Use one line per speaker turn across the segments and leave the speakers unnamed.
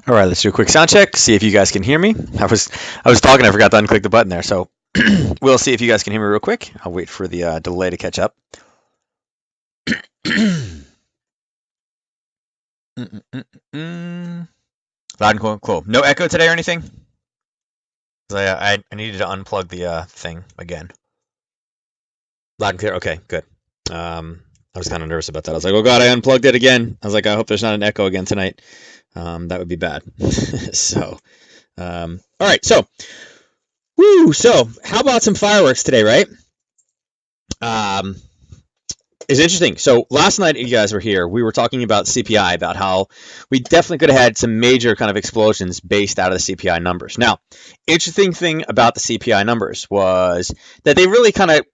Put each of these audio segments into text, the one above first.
All right, let's do a quick sound check. See if you guys can hear me. I was talking. I forgot to unclick the button there. So we'll see if you guys can hear me real quick. I'll wait for the delay to catch up. Loud and cool. No echo today or anything? 'Cause I needed to unplug the thing again. Loud and clear. Okay, good. I was kind of nervous about that. I was like, oh god, I unplugged it again. I was like, I hope there's not an echo again tonight. That would be bad. So, all right. So, So, how about some fireworks today, right? It's interesting. So last night you guys were here, we were talking about CPI, about how we definitely could have had some major kind of explosions based out of the CPI numbers. Now, interesting thing about the CPI numbers was that they really kind of,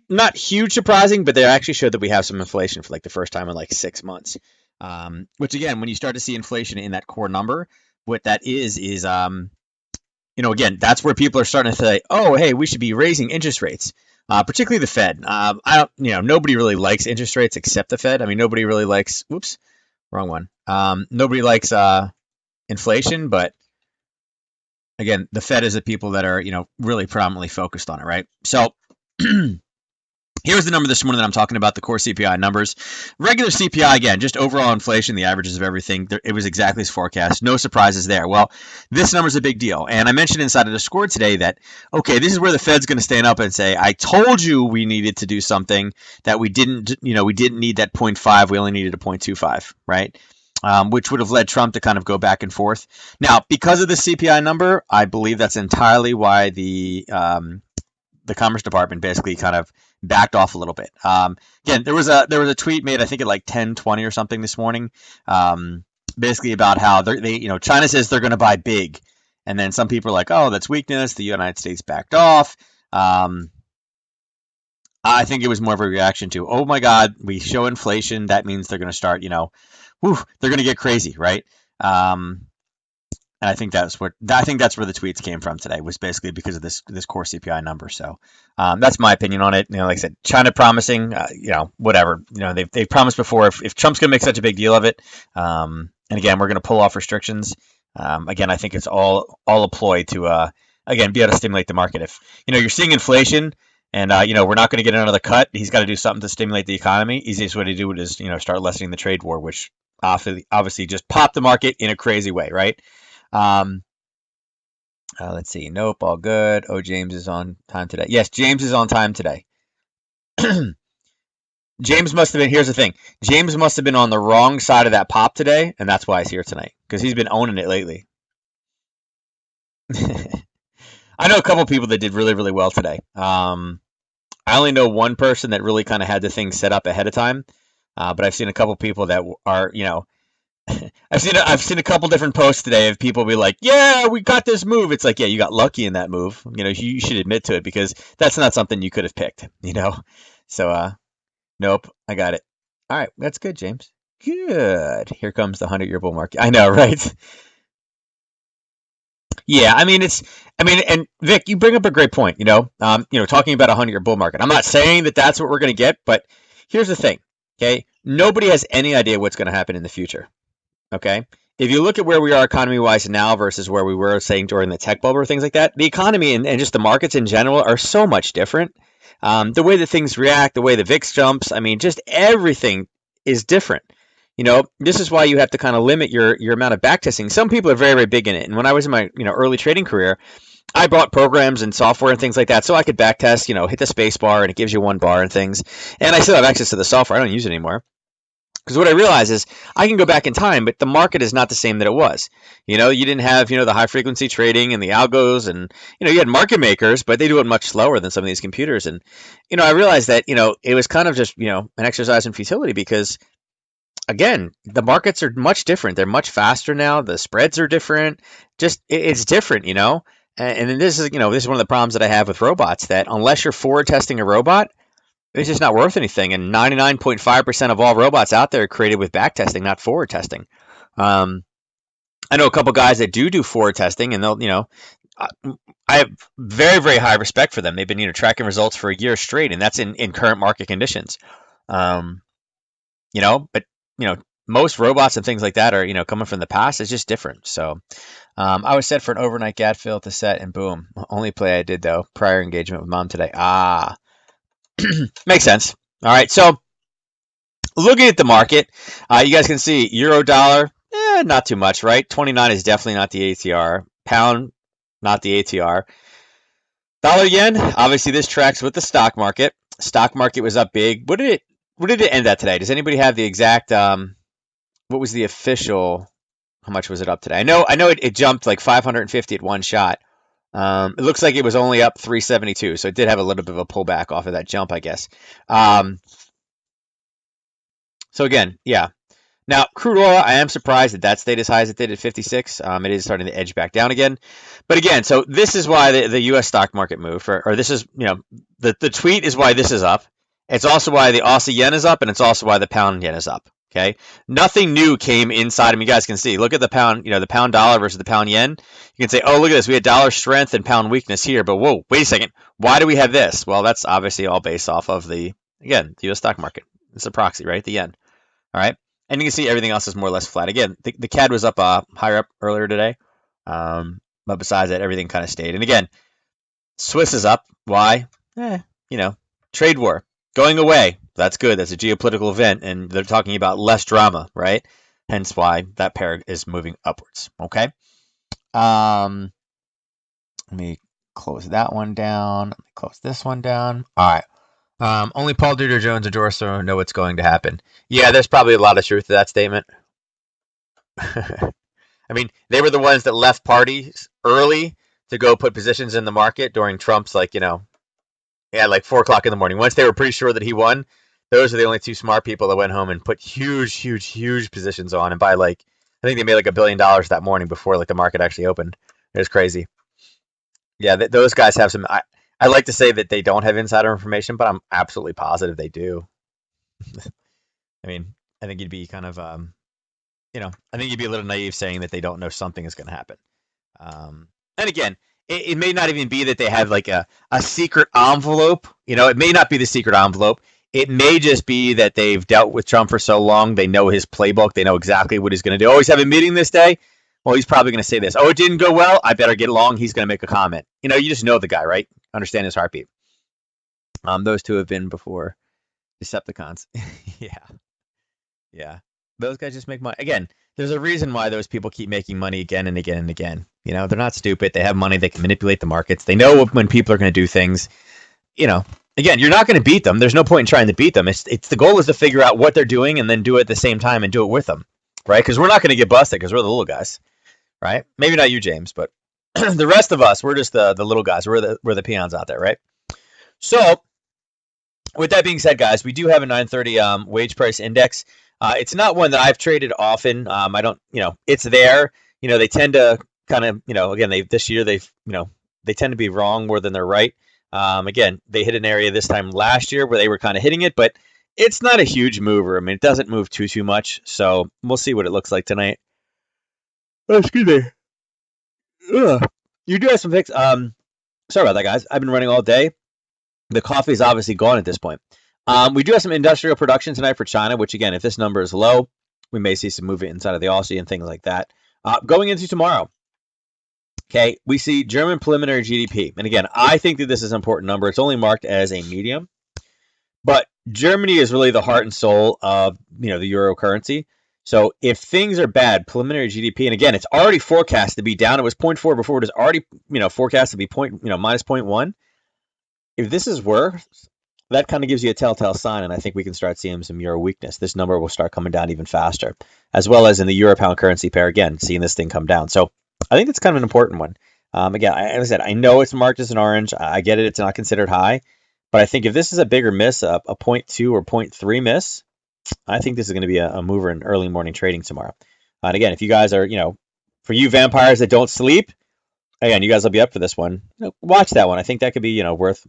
not huge surprising, but they actually showed that we have some inflation for like the first time in like 6 months. Which again, when you start to see inflation in that core number, what that is, again, that's where people are starting to say, oh, hey, we should be raising interest rates. Particularly the Fed. Nobody really likes interest rates except the Fed. I mean, nobody really likes, wrong one. Nobody likes inflation, but again, the Fed is the people that are, really prominently focused on it, right? So here's the number this morning that I'm talking about, the core CPI numbers. Regular CPI, again, just overall inflation, the averages of everything. It was exactly as forecast. No surprises there. Well, this number is a big deal. And I mentioned inside of Discord today that, okay, this is where the Fed's going to stand up and say, I told you we needed to do something, that we didn't need that 0.5. We only needed a 0.25, right? Which would have led Trump to kind of go back and forth. Now, because of the CPI number, I believe that's entirely why the Commerce Department basically kind of backed off a little bit. Again, there was a tweet made, I think at like 10:20 or something this morning, basically about how China says they're going to buy big, and then some people are like, oh, that's weakness. The United States backed off. I think it was more of a reaction to, oh my God, we show inflation. That means they're going to start, they're going to get crazy, right? And I think that's where the tweets came from today, was basically because of this core CPI number. So that's my opinion on it. Like I said, China promising, whatever. They've promised before, if Trump's going to make such a big deal of it, and again, we're going to pull off restrictions. Again, I think it's all a ploy to again be able to stimulate the market. If you're seeing inflation, and we're not going to get another cut, he's got to do something to stimulate the economy. Easiest way to do it is start lessening the trade war, which obviously just popped the market in a crazy way, right? Let's see. Nope, all good. Oh, James is on time today. Yes, James is on time today. James must have been. Here's the thing. James must have been on the wrong side of that pop today, and that's why he's here tonight because he's been owning it lately. I know a couple people that did really, really well today. I only know one person that really kind of had the thing set up ahead of time, but I've seen a couple people that are, I've seen a couple different posts today of people be like, "Yeah, we got this move." It's like, yeah, you got lucky in that move. You should admit to it because that's not something you could have picked. So, nope, I got it. All right, that's good, James. Good. Here comes the 100-year bull market. I know, right? Yeah, and Vic, you bring up a great point. Talking about a 100-year bull market. I'm not saying that that's what we're going to get, but here's the thing. Okay, nobody has any idea what's going to happen in the future. Okay, if you look at where we are economy wise now versus where we were saying during the tech bubble or things like that, the economy and just the markets in general are so much different. The way that things react, the way the VIX jumps, just everything is different. This is why you have to kind of limit your amount of backtesting. Some people are very, very big in it. And when I was in my early trading career, I bought programs and software and things like that so I could backtest, hit the space bar and it gives you one bar and things. And I still have access to the software. I don't use it anymore. Because what I realize is I can go back in time, but the market is not the same that it was. You didn't have, the high frequency trading and the algos and, you had market makers, but they do it much slower than some of these computers. And, I realized that, it was kind of just, an exercise in futility because again, the markets are much different. They're much faster now. The spreads are different. Just it's different. And then this is one of the problems that I have with robots that unless you're forward testing a robot, it's just not worth anything. And 99.5% of all robots out there are created with back testing, not forward testing. Um, I know a couple guys that do forward testing, and I I have very, very high respect for them. They've been, tracking results for a year straight, and that's in current market conditions. Um, but most robots and things like that are, coming from the past. It's just different. So I was set for an overnight GAT fill to set, and boom, only play I did though. Prior engagement with mom today. Makes sense. All right, so looking at the market, you guys can see euro dollar, not too much, right? 29 is definitely not the ATR. Pound, not the ATR. Dollar yen, obviously this tracks with the stock market. Stock market was up big. What did it end at today? Does anybody have the exact what was the official? How much was it up today? I know it jumped like 550 at one shot. It looks like it was only up 372, so it did have a little bit of a pullback off of that jump, I guess. So again, yeah. Now, crude oil, I am surprised that stayed as high as it did at 56. It is starting to edge back down again. But again, so this is why the U.S. stock market moved, or this is, the tweet is why this is up. It's also why the Aussie yen is up, and it's also why the pound yen is up. Okay, nothing new came inside. You guys can see. Look at the pound, the pound dollar versus the pound yen. You can say, oh, look at this. We had dollar strength and pound weakness here, but whoa, wait a second. Why do we have this? Well, that's obviously all based off of the U.S. stock market. It's a proxy, right? The yen. All right. And you can see everything else is more or less flat. Again, the CAD was up higher up earlier today. But besides that, everything kind of stayed. And again, Swiss is up. Why? You know, trade war going away. That's good. That's a geopolitical event. And they're talking about less drama, right? Hence why that pair is moving upwards. Okay. Let me close that one down. Let me close this one down. All right. Only Paul Tudor Jones and George Soros know what's going to happen. Yeah, there's probably a lot of truth to that statement. They were the ones that left parties early to go put positions in the market during Trump's, like 4 o'clock in the morning. Once they were pretty sure that he won, those are the only two smart people that went home and put huge, huge, huge positions on. And by I think they made like $1 billion that morning before the market actually opened. It was crazy. Yeah, those guys have some. I like to say that they don't have insider information, but I'm absolutely positive they do. I think you'd be kind of I think you'd be a little naive saying that they don't know something is going to happen. And again, it may not even be that they have like a secret envelope. It may not be the secret envelope. It may just be that they've dealt with Trump for so long, they know his playbook. They know exactly what he's going to do. Oh, he's having a meeting this day. Well, he's probably going to say this. Oh, it didn't go well. I better get along. He's going to make a comment. You just know the guy, right? Understand his heartbeat. Those two have been before Decepticons. Yeah. Yeah. Those guys just make money. Again, There's a reason why those people keep making money again and again and again. You know, they're not stupid. They have money. They can manipulate the markets. They know when people are going to do things. You know, again, you're not going to beat them. There's no point in trying to beat them. It's the goal is to figure out what they're doing and then do it at the same time and do it with them, right? Because we're not going to get busted because we're the little guys, right? Maybe not you, James, but the rest of us, we're just the little guys. We're the peons out there, right? So with that being said, guys, we do have a 930 wage price index. It's not one that I've traded often. I don't, it's there. They tend to kind of, again, this year they tend to be wrong more than they're right. Again, they hit an area this time last year where they were kind of hitting it, but it's not a huge mover. I mean, it doesn't move too much. So we'll see what it looks like tonight. Oh, excuse me. Ugh. You do have some picks. Sorry about that, guys. I've been running all day. The coffee is obviously gone at this point. We do have some industrial production tonight for China, which again, if this number is low, we may see some movement inside of the Aussie and things like that. Going into tomorrow, okay, we see German preliminary GDP. And again, I think that this is an important number. It's only marked as a medium, but Germany is really the heart and soul of the euro currency. So if things are bad, preliminary GDP, and again, it's already forecast to be down. It was 0.4 before. It is already forecast to be minus 0.1. If this is worse, that kind of gives you a telltale sign, and I think we can start seeing some euro weakness. This number will start coming down even faster, as well as in the euro-pound currency pair, again, seeing this thing come down. So I think that's kind of an important one. Again, as I said, I know it's marked as an orange. I get it. It's not considered high. But I think if this is a bigger miss, a 0.2 or 0.3 miss, I think this is going to be a mover in early morning trading tomorrow. And again, if you guys are, for you vampires that don't sleep, again, you guys will be up for this one. Watch that one. I think that could be, worth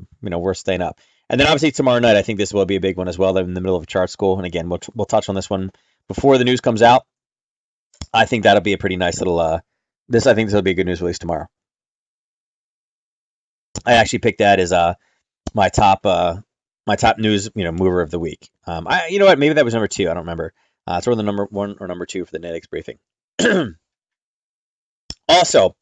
staying up. And then obviously tomorrow night, I think this will be a big one as well. In the middle of a chart school, and again, we'll touch on this one before the news comes out. I think that'll be a pretty nice little. I think this will be a good news release tomorrow. I actually picked that as my top news mover of the week. You know what? Maybe that was number 2. I don't remember. It's the number 1 or number 2 for the NetX briefing. Also,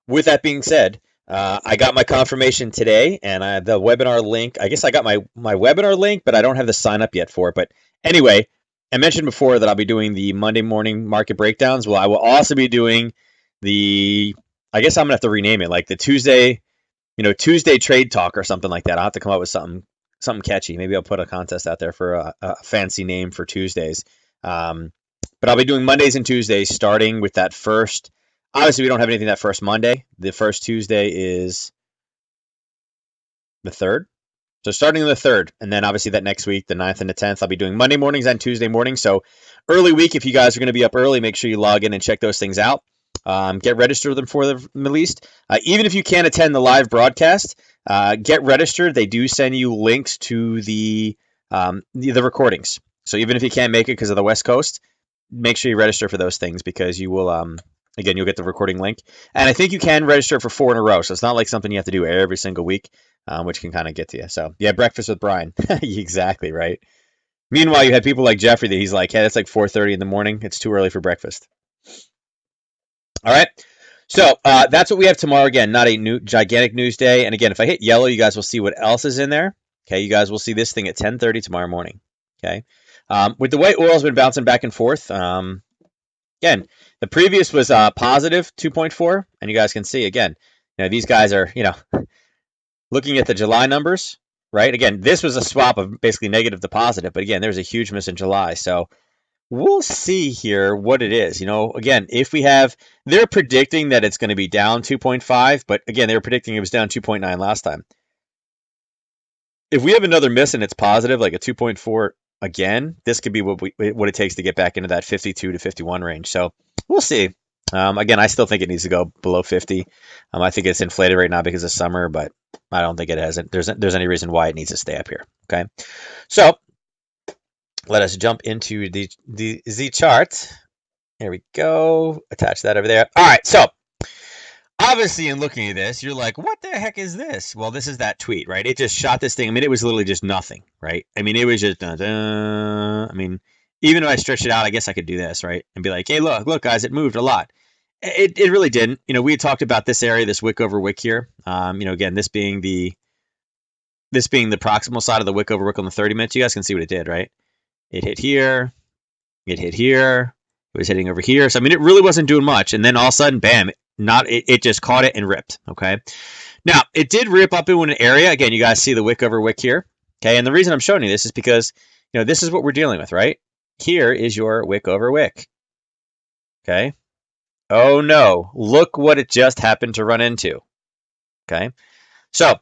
with that being said, I got my confirmation today, and the webinar link. I guess I got my webinar link, but I don't have the sign up yet for it. But anyway, I mentioned before that I'll be doing the Monday morning market breakdowns. Well, I will also be doing I guess I'm gonna have to rename it, like the Tuesday, Tuesday trade talk or something like that. I'll have to come up with something catchy. Maybe I'll put a contest out there for a fancy name for Tuesdays. But I'll be doing Mondays and Tuesdays, starting with that first. Obviously, we don't have anything that first Monday. The first Tuesday is the 3rd. So starting on the 3rd, and then obviously that next week, the 9th and the 10th, I'll be doing Monday mornings and Tuesday mornings. So early week, if you guys are going to be up early, make sure you log in and check those things out. Get registered with them for the least. Even if you can't attend the live broadcast, get registered. They do send you links to the recordings. So even if you can't make it because of the West Coast, make sure you register for those things because you will again, you'll get the recording link. And I think you can register for 4 in a row. So it's not like something you have to do every single week, which can kind of get to you. So yeah, breakfast with Brian. Exactly, right? Meanwhile, you had people like Jeffrey that he's like, hey, it's like 4:30 in the morning. It's too early for breakfast. All right. So that's what we have tomorrow. Again, not a gigantic news day. And again, if I hit yellow, you guys will see what else is in there. Okay, you guys will see this thing at 10:30 tomorrow morning. Okay. With the way oil's been bouncing back and forth, again, the previous was positive 2.4, and you guys can see again, these guys are, looking at the July numbers, right? Again, this was a swap of basically negative to positive, but again, there's a huge miss in July. So we'll see here what it is. Again, if we have, they're predicting that it's going to be down 2.5, but again, they were predicting it was down 2.9 last time. If we have another miss and it's positive, like a 2.4 again, this could be what it takes to get back into that 52 to 51 range. So we'll see. Again, I still think it needs to go below 50. I think it's inflated right now because of summer, but I don't think it hasn't. There's any reason why it needs to stay up here. Okay, so let us jump into the chart. Here we go. Attach that over there. All right, so obviously, in looking at this, you're like, what the heck is this? Well, this is that tweet, right? It just shot this thing. I mean, it was literally just nothing, right? I mean, it was just, I mean, even if I stretched it out, I guess I could do this, right? And be like, hey, look, guys, it moved a lot. It really didn't. We had talked about this area, this wick over wick here. Again, this being the proximal side of the wick over wick on the 30 minutes. You guys can see what it did, right? It hit here. It hit here. It was hitting over here. So, I mean, it really wasn't doing much. And then all of a sudden, bam, it just caught it and ripped. Okay. Now, it did rip up into an area. Again, you guys see the wick over wick here. Okay. And the reason I'm showing you this is because, this is what we're dealing with, right? Here is your wick over wick. Okay. Oh no, look what it just happened to run into. Okay. So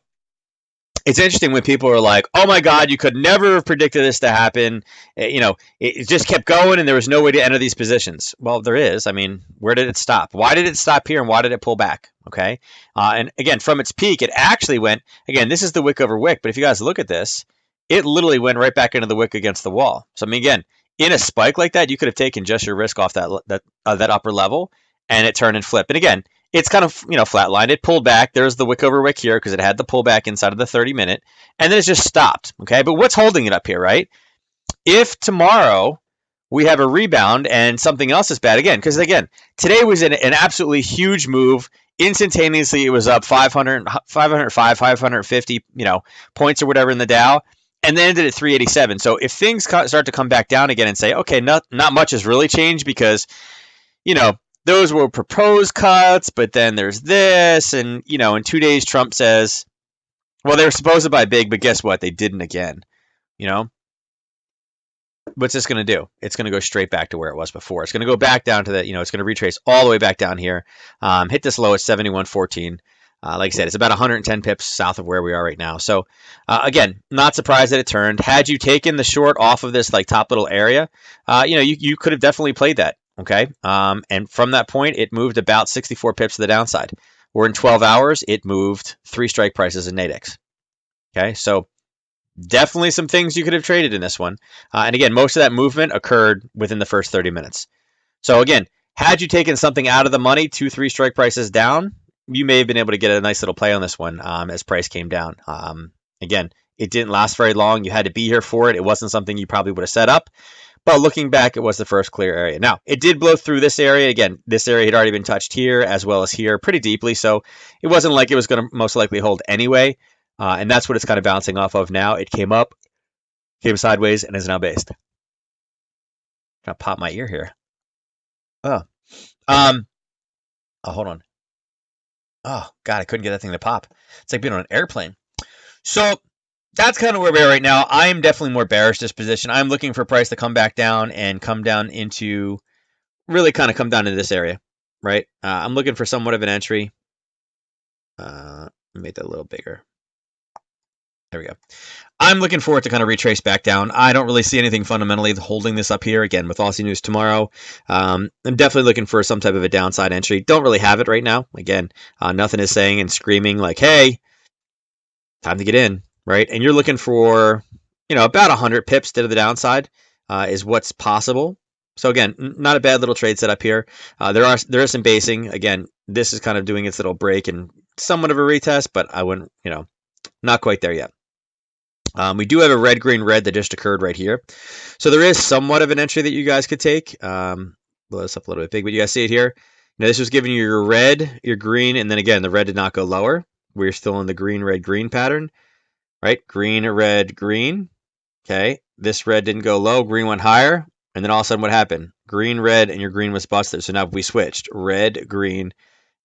it's interesting when people are like, "Oh my God, you could never have predicted this to happen." It just kept going, and there was no way to enter these positions. Well, there is. I mean, where did it stop? Why did it stop here, and why did it pull back? Okay, and again, from its peak, it actually went. Again, this is the wick over wick, but if you guys look at this, it literally went right back into the wick against the wall. So I mean, again, in a spike like that, you could have taken just your risk off that upper level, and it turned and flipped. And again, it's kind of flatlined. It pulled back. There's the wick over wick here because it had the pullback inside of the 30-minute, and then it's just stopped. Okay, but what's holding it up here, right? If tomorrow we have a rebound and something else is bad again, because again, today was an absolutely huge move. Instantaneously, it was up 500, 505, 550, points or whatever in the Dow, and then ended at 387. So if things start to come back down again and say, okay, not much has really changed because those were proposed cuts, but then there's this, and in 2 days Trump says, well, they were supposed to buy big, but guess what? They didn't again. What's this going to do? It's going to go straight back to where it was before. It's going to go back down to that. It's going to retrace all the way back down here. Hit this low at 71.14. Like I said, it's about 110 pips south of where we are right now. So again, not surprised that it turned. Had you taken the short off of this like top little area, you could have definitely played that. Okay, and from that point, it moved about 64 pips to the downside. Or in 12 hours, it moved 3 strike prices in Nadex. Okay, so definitely some things you could have traded in this one. And again, most of that movement occurred within the first 30 minutes. So again, had you taken something out of the money, 2-3 strike prices down, you may have been able to get a nice little play on this one as price came down. Again, it didn't last very long. You had to be here for it. It wasn't something you probably would have set up. But looking back, it was the first clear area. Now, it did blow through this area. Again, this area had already been touched here as well as here pretty deeply. So it wasn't like it was going to most likely hold anyway. And that's what it's kind of bouncing off of now. It came up, came sideways, and is now based. Gonna pop my ear here. Oh. Hold on. Oh, God, I couldn't get that thing to pop. It's like being on an airplane. So that's kind of where we are right now. I am definitely more bearish this position. I'm looking for price to come back down and come down into really kind of come down into this area, right? I'm looking for somewhat of an entry. Make that a little bigger. There we go. I'm looking for it to kind of retrace back down. I don't really see anything fundamentally holding this up here. Again, with Aussie news tomorrow, I'm definitely looking for some type of a downside entry. Don't really have it right now. Again, nothing is saying and screaming like, hey, time to get in, right? And you're looking for, about 100 pips to the downside is what's possible. So again, not a bad little trade setup here. There is some basing. Again, this is kind of doing its little break and somewhat of a retest, but I wouldn't, not quite there yet. We do have a red, green, red that just occurred right here. So there is somewhat of an entry that you guys could take. Blow this up a little bit big, but you guys see it here. This was giving you your red, your green, and then again, the red did not go lower. We're still in the green, red, green pattern, right? Green, red, green. Okay. This red didn't go low. Green went higher. And then all of a sudden what happened? Green, red, and your green was busted. So now we switched. Red, green.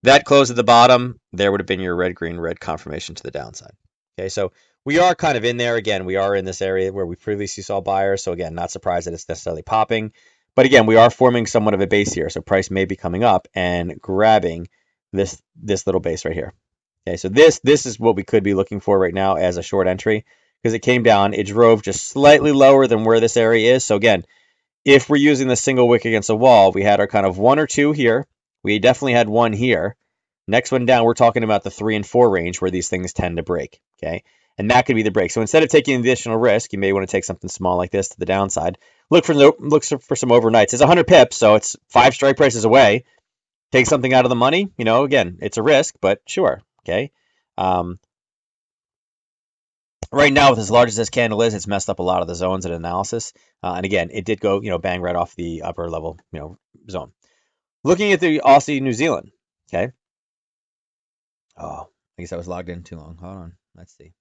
That closed at the bottom. There would have been your red, green, red confirmation to the downside. Okay, so we are kind of in there. Again, we are in this area where we previously saw buyers. So again, not surprised that it's necessarily popping. But again, we are forming somewhat of a base here. So price may be coming up and grabbing this little base right here. Okay, so this is what we could be looking for right now as a short entry because it came down. It drove just slightly lower than where this area is. So again, if we're using the single wick against a wall, we had our kind of 1 or 2 here. We definitely had 1 here. Next one down, we're talking about the 3 and 4 range where these things tend to break. Okay, and that could be the break. So instead of taking additional risk, you may want to take something small like this to the downside. Look for some overnights. It's 100 pips, so it's 5 strike prices away. Take something out of the money. Again, it's a risk, but sure. Okay. Right now, with as large as this candle is, it's messed up a lot of the zones and analysis. And again, it did go, bang right off the upper level, zone. Looking at the Aussie New Zealand. Okay. Oh, I guess I was logged in too long. Hold on. Let's see.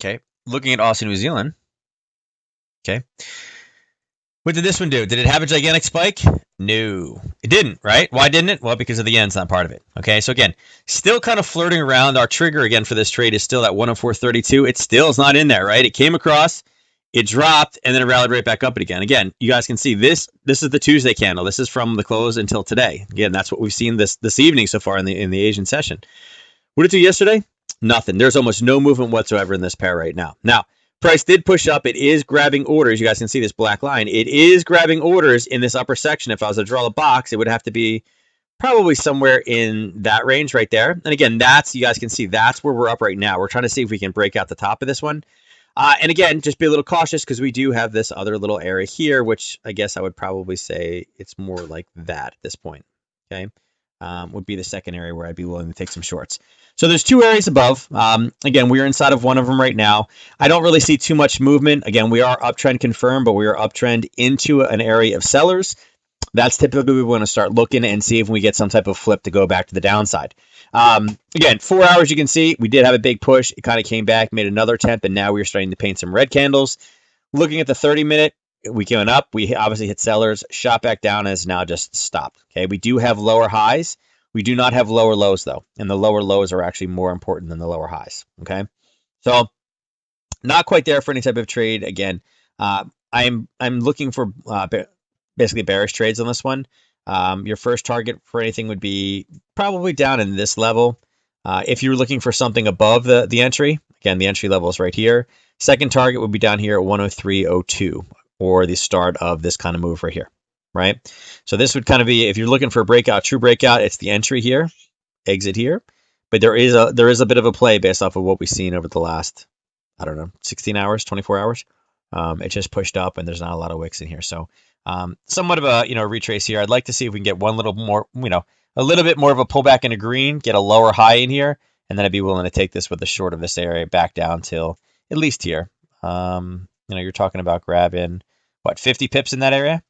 Okay, looking at Aussie, New Zealand. Okay, what did this one do? Did it have a gigantic spike? No, it didn't, right? Why didn't it? Well, because of the yen's not part of it. Okay, so again, still kind of flirting around. Our trigger again for this trade is still at 104.32. It still is not in there, right? It came across, it dropped, and then it rallied right back up again. Again, you guys can see this. This is the Tuesday candle. This is from the close until today. Again, that's what we've seen this evening so far in the Asian session. What did it do yesterday? Nothing. There's almost no movement whatsoever in this pair right now. Now, price did push up. It is grabbing orders. You guys can see this black line. It is grabbing orders in this upper section. If I was to draw a box, it would have to be probably somewhere in that range right there. And again, that's, you guys can see, that's where we're up right now. We're trying to see if we can break out the top of this one. And again, just be a little cautious because we do have this other little area here, which I guess I would probably say it's more like that at this point. Okay. Would be the second area where I'd be willing to take some shorts. So there's two areas above. Again, we're inside of one of them right now. I don't really see too much movement. Again, we are uptrend confirmed, but we are uptrend into an area of sellers. That's typically we want to start looking and see if we get some type of flip to go back to the downside. Again, 4 hours, you can see we did have a big push. It kind of came back, made another attempt, and now we're starting to paint some red candles. Looking at the 30-minute, we came up. We obviously hit sellers, shot back down, and has now just stopped. Okay, we do have lower highs. We do not have lower lows, though, and the lower lows are actually more important than the lower highs. Okay, so not quite there for any type of trade. Again, I'm looking for basically bearish trades on this one. Your first target for anything would be probably down in this level. If you're looking for something above the entry, again, the entry level is right here. Second target would be down here at 103.02, or the start of this kind of move right here, right? So this would kind of be, if you're looking for a breakout, true breakout, it's the entry here, exit here. But there is a bit of a play based off of what we've seen over the last, I don't know, 16 hours, 24 hours. It just pushed up, and there's not a lot of wicks in here. So somewhat of a retrace here. I'd like to see if we can get one little more, a little bit more of a pullback into green, get a lower high in here, and then I'd be willing to take this with the short of this area back down till at least here. You're talking about grabbing what, 50 pips in that area,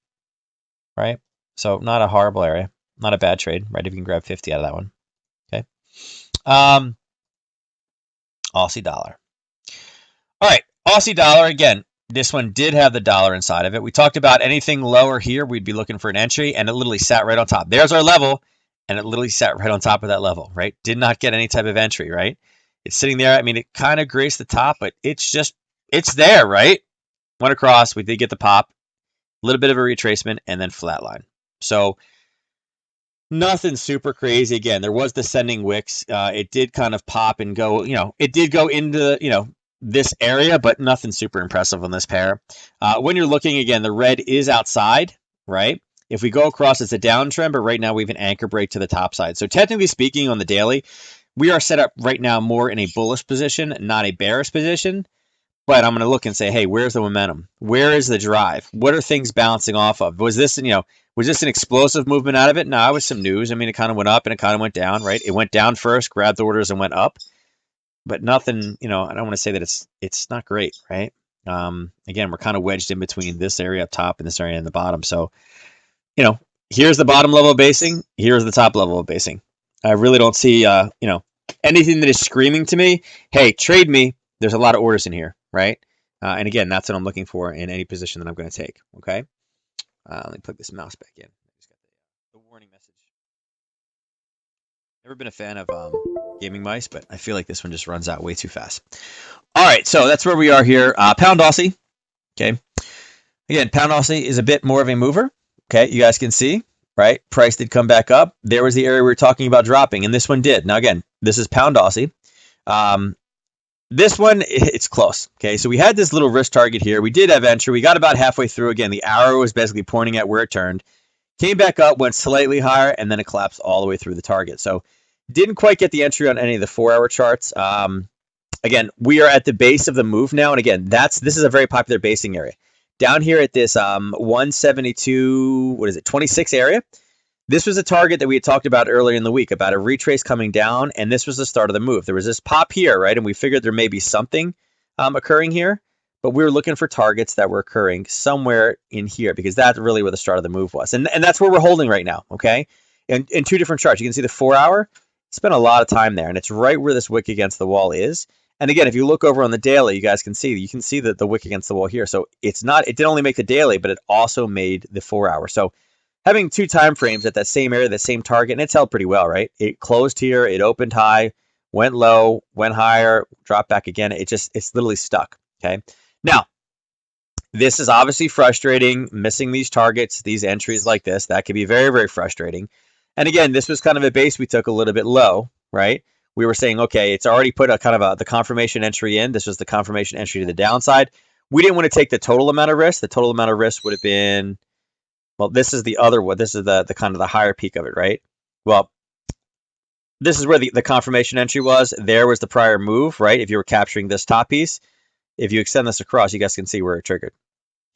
right? So not a horrible area, not a bad trade, right? If you can grab 50 out of that one, okay. Aussie dollar. All right, Aussie dollar again. This one did have the dollar inside of it. We talked about anything lower here, we'd be looking for an entry, and it literally sat right on top. There's our level, and it literally sat right on top of that level, right? Did not get any type of entry, right? It's sitting there. I mean, it kind of graced the top, but it's there, right? Went across. We did get the pop, a little bit of a retracement, and then flatline. So nothing super crazy. Again, there was descending wicks. It did kind of pop and go, it did go into, this area, but nothing super impressive on this pair. When you're looking, again, the red is outside, right? If we go across, it's a downtrend, but right now we have an anchor break to the top side. So technically speaking, on the daily, we are set up right now more in a bullish position, not a bearish position. But I'm going to look and say, hey, where's the momentum? Where is the drive? What are things bouncing off of? Was this an explosive movement out of it? No, it was some news. I mean, it kind of went up and it kind of went down, right? It went down first, grabbed orders, and went up. But nothing, I don't want to say that it's not great, right? Again, we're kind of wedged in between this area up top and this area in the bottom. So, here's the bottom level of basing. Here's the top level of basing. I really don't see, anything that is screaming to me, hey, trade me. There's a lot of orders in here, right? And again, that's what I'm looking for in any position that I'm going to take, okay? Let me plug this mouse back in. I just got the warning message. Never been a fan of gaming mice, but I feel like this one just runs out way too fast. All right, so that's where we are here. Pound Aussie, okay? Again, Pound Aussie is a bit more of a mover, okay? You guys can see, right? Price did come back up. There was the area we were talking about dropping, and this one did. Now, again, this is Pound Aussie. This one, it's close, okay? So we had this little risk target here. We did have entry. We got about halfway through. Again, the arrow was basically pointing at where it turned. Came back up, went slightly higher, and then it collapsed all the way through the target. So didn't quite get the entry on any of the 4-hour charts. Again, we are at the base of the move now. And again, this is a very popular basing area. Down here at this 172, 26 area. This was a target that we had talked about earlier in the week about a retrace coming down, and this was the start of the move. There was this pop here, right? And we figured there may be something occurring here, but we were looking for targets that were occurring somewhere in here because that's really where the start of the move was. And that's where we're holding right now, okay? And in two different charts. You can see the 4-hour, spent a lot of time there, and it's right where this wick against the wall is. And again, if you look over on the daily, you guys can see that the wick against the wall here. So it didn't only make the daily, but it also made the 4 hour. So having two time frames at that same area, that same target, and it's held pretty well, right? It closed here, it opened high, went low, went higher, dropped back again. It's literally stuck. Okay. Now, this is obviously frustrating, missing these targets, these entries like this. That can be very, very frustrating. And again, this was kind of a base we took a little bit low, right? We were saying, okay, it's already put the confirmation entry in. This was the confirmation entry to the downside. We didn't want to take the total amount of risk. The total amount of risk would have been, well, this is the other one. This is the kind of the higher peak of it, right? Well, this is where the confirmation entry was. There was the prior move, right? If you were capturing this top piece, if you extend this across, you guys can see where it triggered.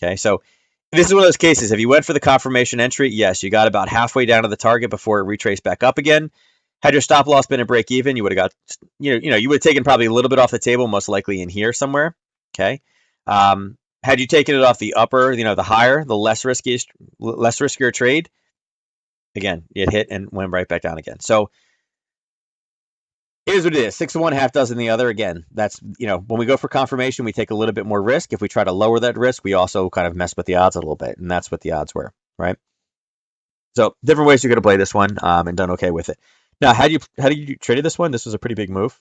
Okay, so this is one of those cases. If you went for the confirmation entry, yes, you got about halfway down to the target before it retraced back up again. Had your stop loss been a break even, you would have got, you would have taken probably a little bit off the table, most likely in here somewhere. Okay. Had you taken it off the upper, the higher, the less riskier trade, again, it hit and went right back down again. So it is what it is. 6 of one, half dozen the other. Again, that's, when we go for confirmation, we take a little bit more risk. If we try to lower that risk, we also kind of mess with the odds a little bit, and that's what the odds were, right? So different ways you're going to play this one, and done okay with it. Now, how did you trade this one? This was a pretty big move.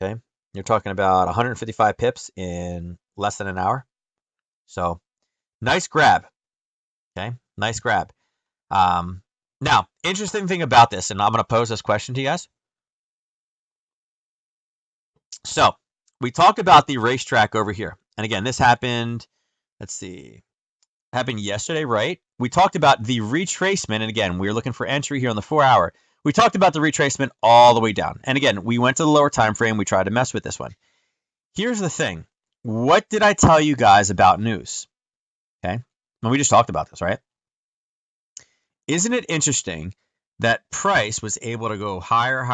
Okay, you're talking about 155 pips in less than an hour. So nice grab. Okay, nice grab. Now, interesting thing about this, and I'm going to pose this question to you guys. So we talked about the racetrack over here. And again, this happened, let's see, happened yesterday, right? We talked about the retracement. And again, we were looking for entry here on the 4 hour. We talked about the retracement all the way down. And again, we went to the lower time frame. We tried to mess with this one. Here's the thing. What did I tell you guys about news? Okay. And we just talked about this, right? Isn't it interesting that price was able to go higher,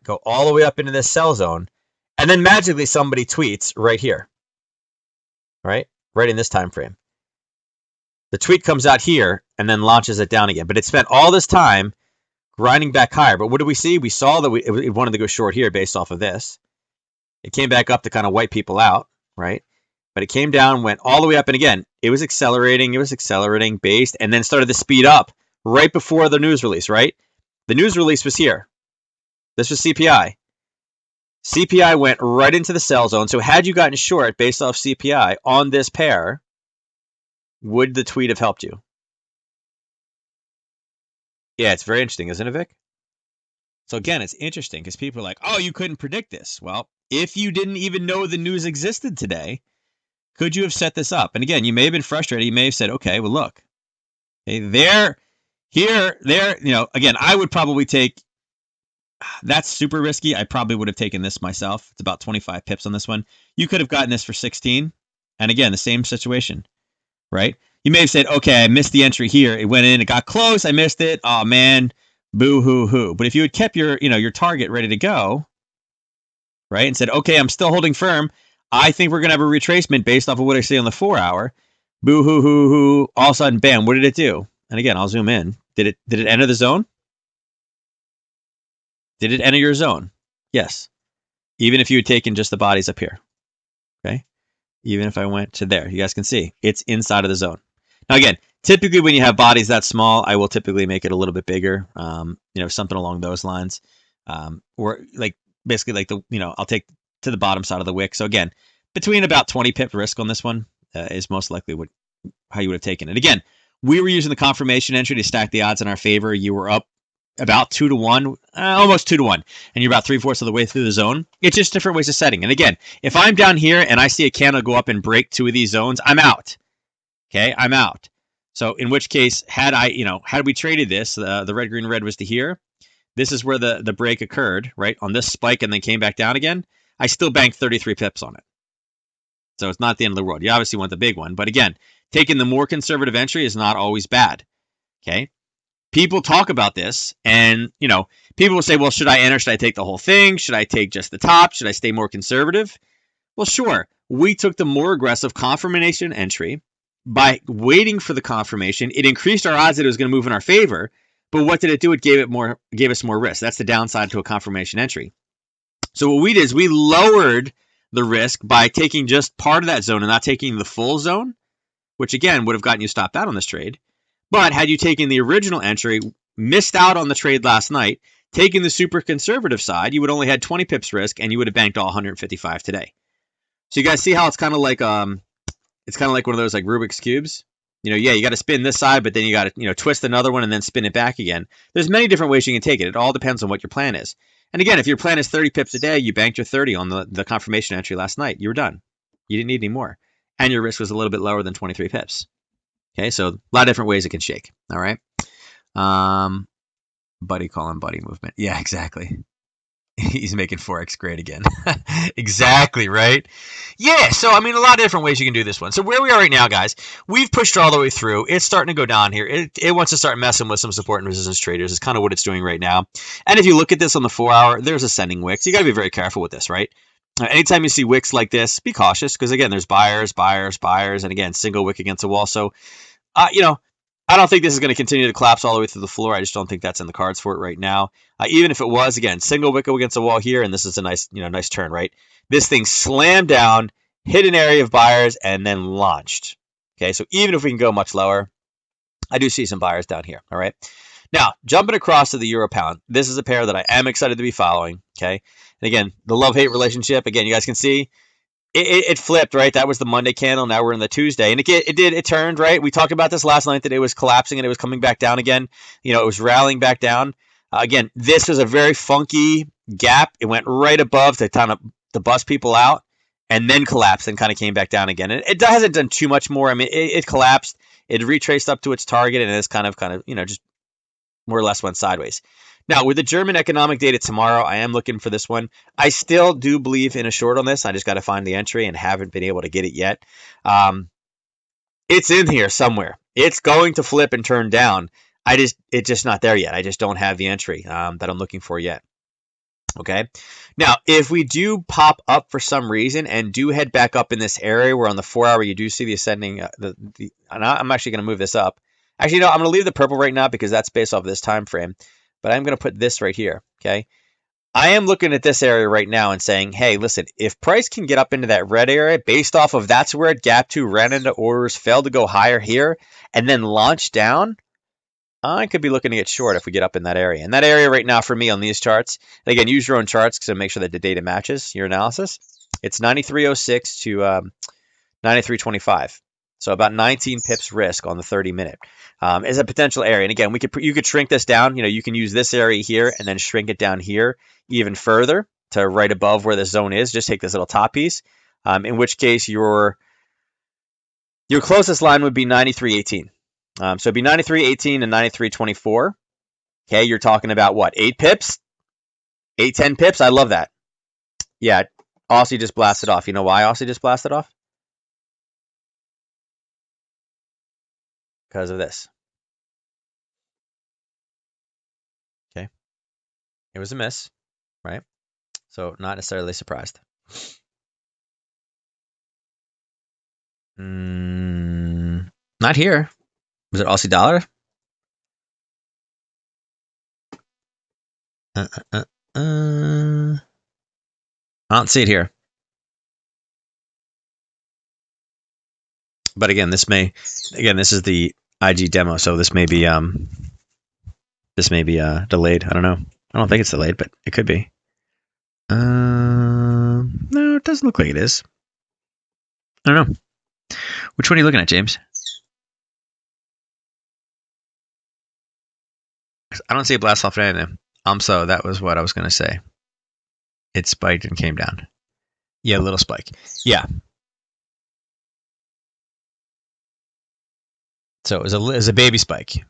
go all the way up into this sell zone, and then magically somebody tweets right here, right in this time frame. The tweet comes out here and then launches it down again. But it spent all this time grinding back higher. But what did we see? We saw that it wanted to go short here based off of this. It came back up to kind of wipe people out, right? But it came down, went all the way up, and again, it was accelerating, based, and then started to speed up right before the news release, right? The news release was here. This was CPI. CPI went right into the sell zone. So had you gotten short based off CPI on this pair, would the tweet have helped you? Yeah, it's very interesting, isn't it, Vic? So again, it's interesting because people are like, oh, you couldn't predict this. Well, if you didn't even know the news existed today, could you have set this up? And again, you may have been frustrated. You may have said, okay, well, look, okay, there, again, I would probably take, that's super risky. I probably would have taken this myself. It's about 25 pips on this one. You could have gotten this for 16. And again, the same situation, right? You may have said, okay, I missed the entry here. It went in, it got close. I missed it. Oh man, boo hoo hoo. But if you had kept your target ready to go, right, and said, okay, I'm still holding firm. I think we're going to have a retracement based off of what I see on the 4 hour. Boo hoo hoo hoo. All of a sudden, bam, what did it do? And again, I'll zoom in. Did it enter the zone? Did it enter your zone? Yes. Even if you had taken just the bodies up here. Okay. Even if I went to there, you guys can see it's inside of the zone. Now, again, typically when you have bodies that small, I will typically make it a little bit bigger. Something along those lines. Or like basically like I'll take to the bottom side of the wick. So again, between about 20 pip risk on this one is most likely how you would have taken it. Again, we were using the confirmation entry to stack the odds in our favor. You were up about 2 to 1, almost 2 to 1, and you're about 3/4 of the way through the zone. It's just different ways of setting. And again, if I'm down here and I see a candle go up and break 2 of these zones, I'm out. Okay, I'm out. So in which case, had we traded this, the red, green, red was to here. This is where the break occurred, right, on this spike and then came back down again. I still banked 33 pips on it. So it's not the end of the world. You obviously want the big one. But again, taking the more conservative entry is not always bad. Okay. People talk about this and, people will say, well, should I enter? Should I take the whole thing? Should I take just the top? Should I stay more conservative? Well, sure. We took the more aggressive confirmation entry by waiting for the confirmation. It increased our odds that it was going to move in our favor. But what did it do? It gave us more risk. That's the downside to a confirmation entry. So what we did is we lowered the risk by taking just part of that zone and not taking the full zone, which again would have gotten you stopped out on this trade. But had you taken the original entry, missed out on the trade last night, taking the super conservative side, you would only had 20 pips risk and you would have banked all 155 today. So you guys see how it's kind of like one of those like Rubik's cubes. Yeah, you got to spin this side, but then you got to twist another one and then spin it back again. There's many different ways you can take it. It all depends on what your plan is. And again, if your plan is 30 pips a day, you banked your 30 on the confirmation entry last night. You were done. You didn't need any more, and your risk was a little bit lower than 23 pips. Okay, so a lot of different ways it can shake. All right. Buddy calling buddy movement. Yeah, exactly. He's making forex great again. Exactly, right? Yeah, so I mean, a lot of different ways you can do this one. So where we are right now, guys, we've pushed all the way through. It's starting to go down here. It wants to start messing with some support and resistance traders. It's kind of what it's doing right now. And if you look at this on the 4-hour, there's ascending wicks. You got to be very careful with this, right? Anytime you see wicks like this, be cautious because, again, there's buyers, and again, single wick against the wall. So, I don't think this is going to continue to collapse all the way through the floor. I just don't think that's in the cards for it right now. Even if it was, again, single wick against the wall here, and this is a nice turn, right? This thing slammed down, hit an area of buyers, and then launched. Okay, so even if we can go much lower, I do see some buyers down here. All right. Now, jumping across to the euro pound, this is a pair that I am excited to be following. Okay, and again, the love-hate relationship. Again, you guys can see. It flipped, right? That was the Monday candle. Now we're in the Tuesday. And it turned, right? We talked about this last night that it was collapsing and it was coming back down again. It was rallying back down. Again, this was a very funky gap. It went right above to kind of to bust people out and then collapsed and kind of came back down again. And it hasn't done too much more. I mean, it collapsed. It retraced up to its target and it's kind of, just more or less went sideways. Now, with the German economic data tomorrow, I am looking for this one. I still do believe in a short on this. I just got to find the entry and haven't been able to get it yet. It's in here somewhere. It's going to flip and turn down. It's just not there yet. I just don't have the entry that I'm looking for yet. Okay. Now, if we do pop up for some reason and do head back up in this area where on the 4-hour you do see the ascending, and I'm actually going to move this up. Actually, no, I'm going to leave the purple right now because that's based off this time frame. But I'm going to put this right here, okay? I am looking at this area right now and saying, hey, listen, if price can get up into that red area based off of that's where it gapped to, ran into orders, failed to go higher here, and then launch down, I could be looking to get short if we get up in that area. And that area right now for me on these charts, and again, use your own charts to make sure that the data matches your analysis. It's 93.06 to 93.25. So about 19 pips risk on the 30-minute is a potential area. And again, you could shrink this down. You can use this area here and then shrink it down here even further to right above where the zone is. Just take this little top piece. In which case your closest line would be 93.18. So it'd be 93.18 and 93.24. Okay, you're talking about what? 8 pips? 10 pips? I love that. Yeah, Aussie just blasted off. You know why Aussie just blasted off? Because of this. Okay. It was a miss, right? So not necessarily surprised. Not here. Was it Aussie dollar? I don't see it here. But again, this is the IG demo, so this may be delayed. I don't know. I don't think it's delayed, but it could be. No, it doesn't look like it is. I don't know. Which one are you looking at, James? I don't see a blast off of anything. So that was what I was going to say. It spiked and came down. Yeah, a little spike. Yeah. So it was a baby spike.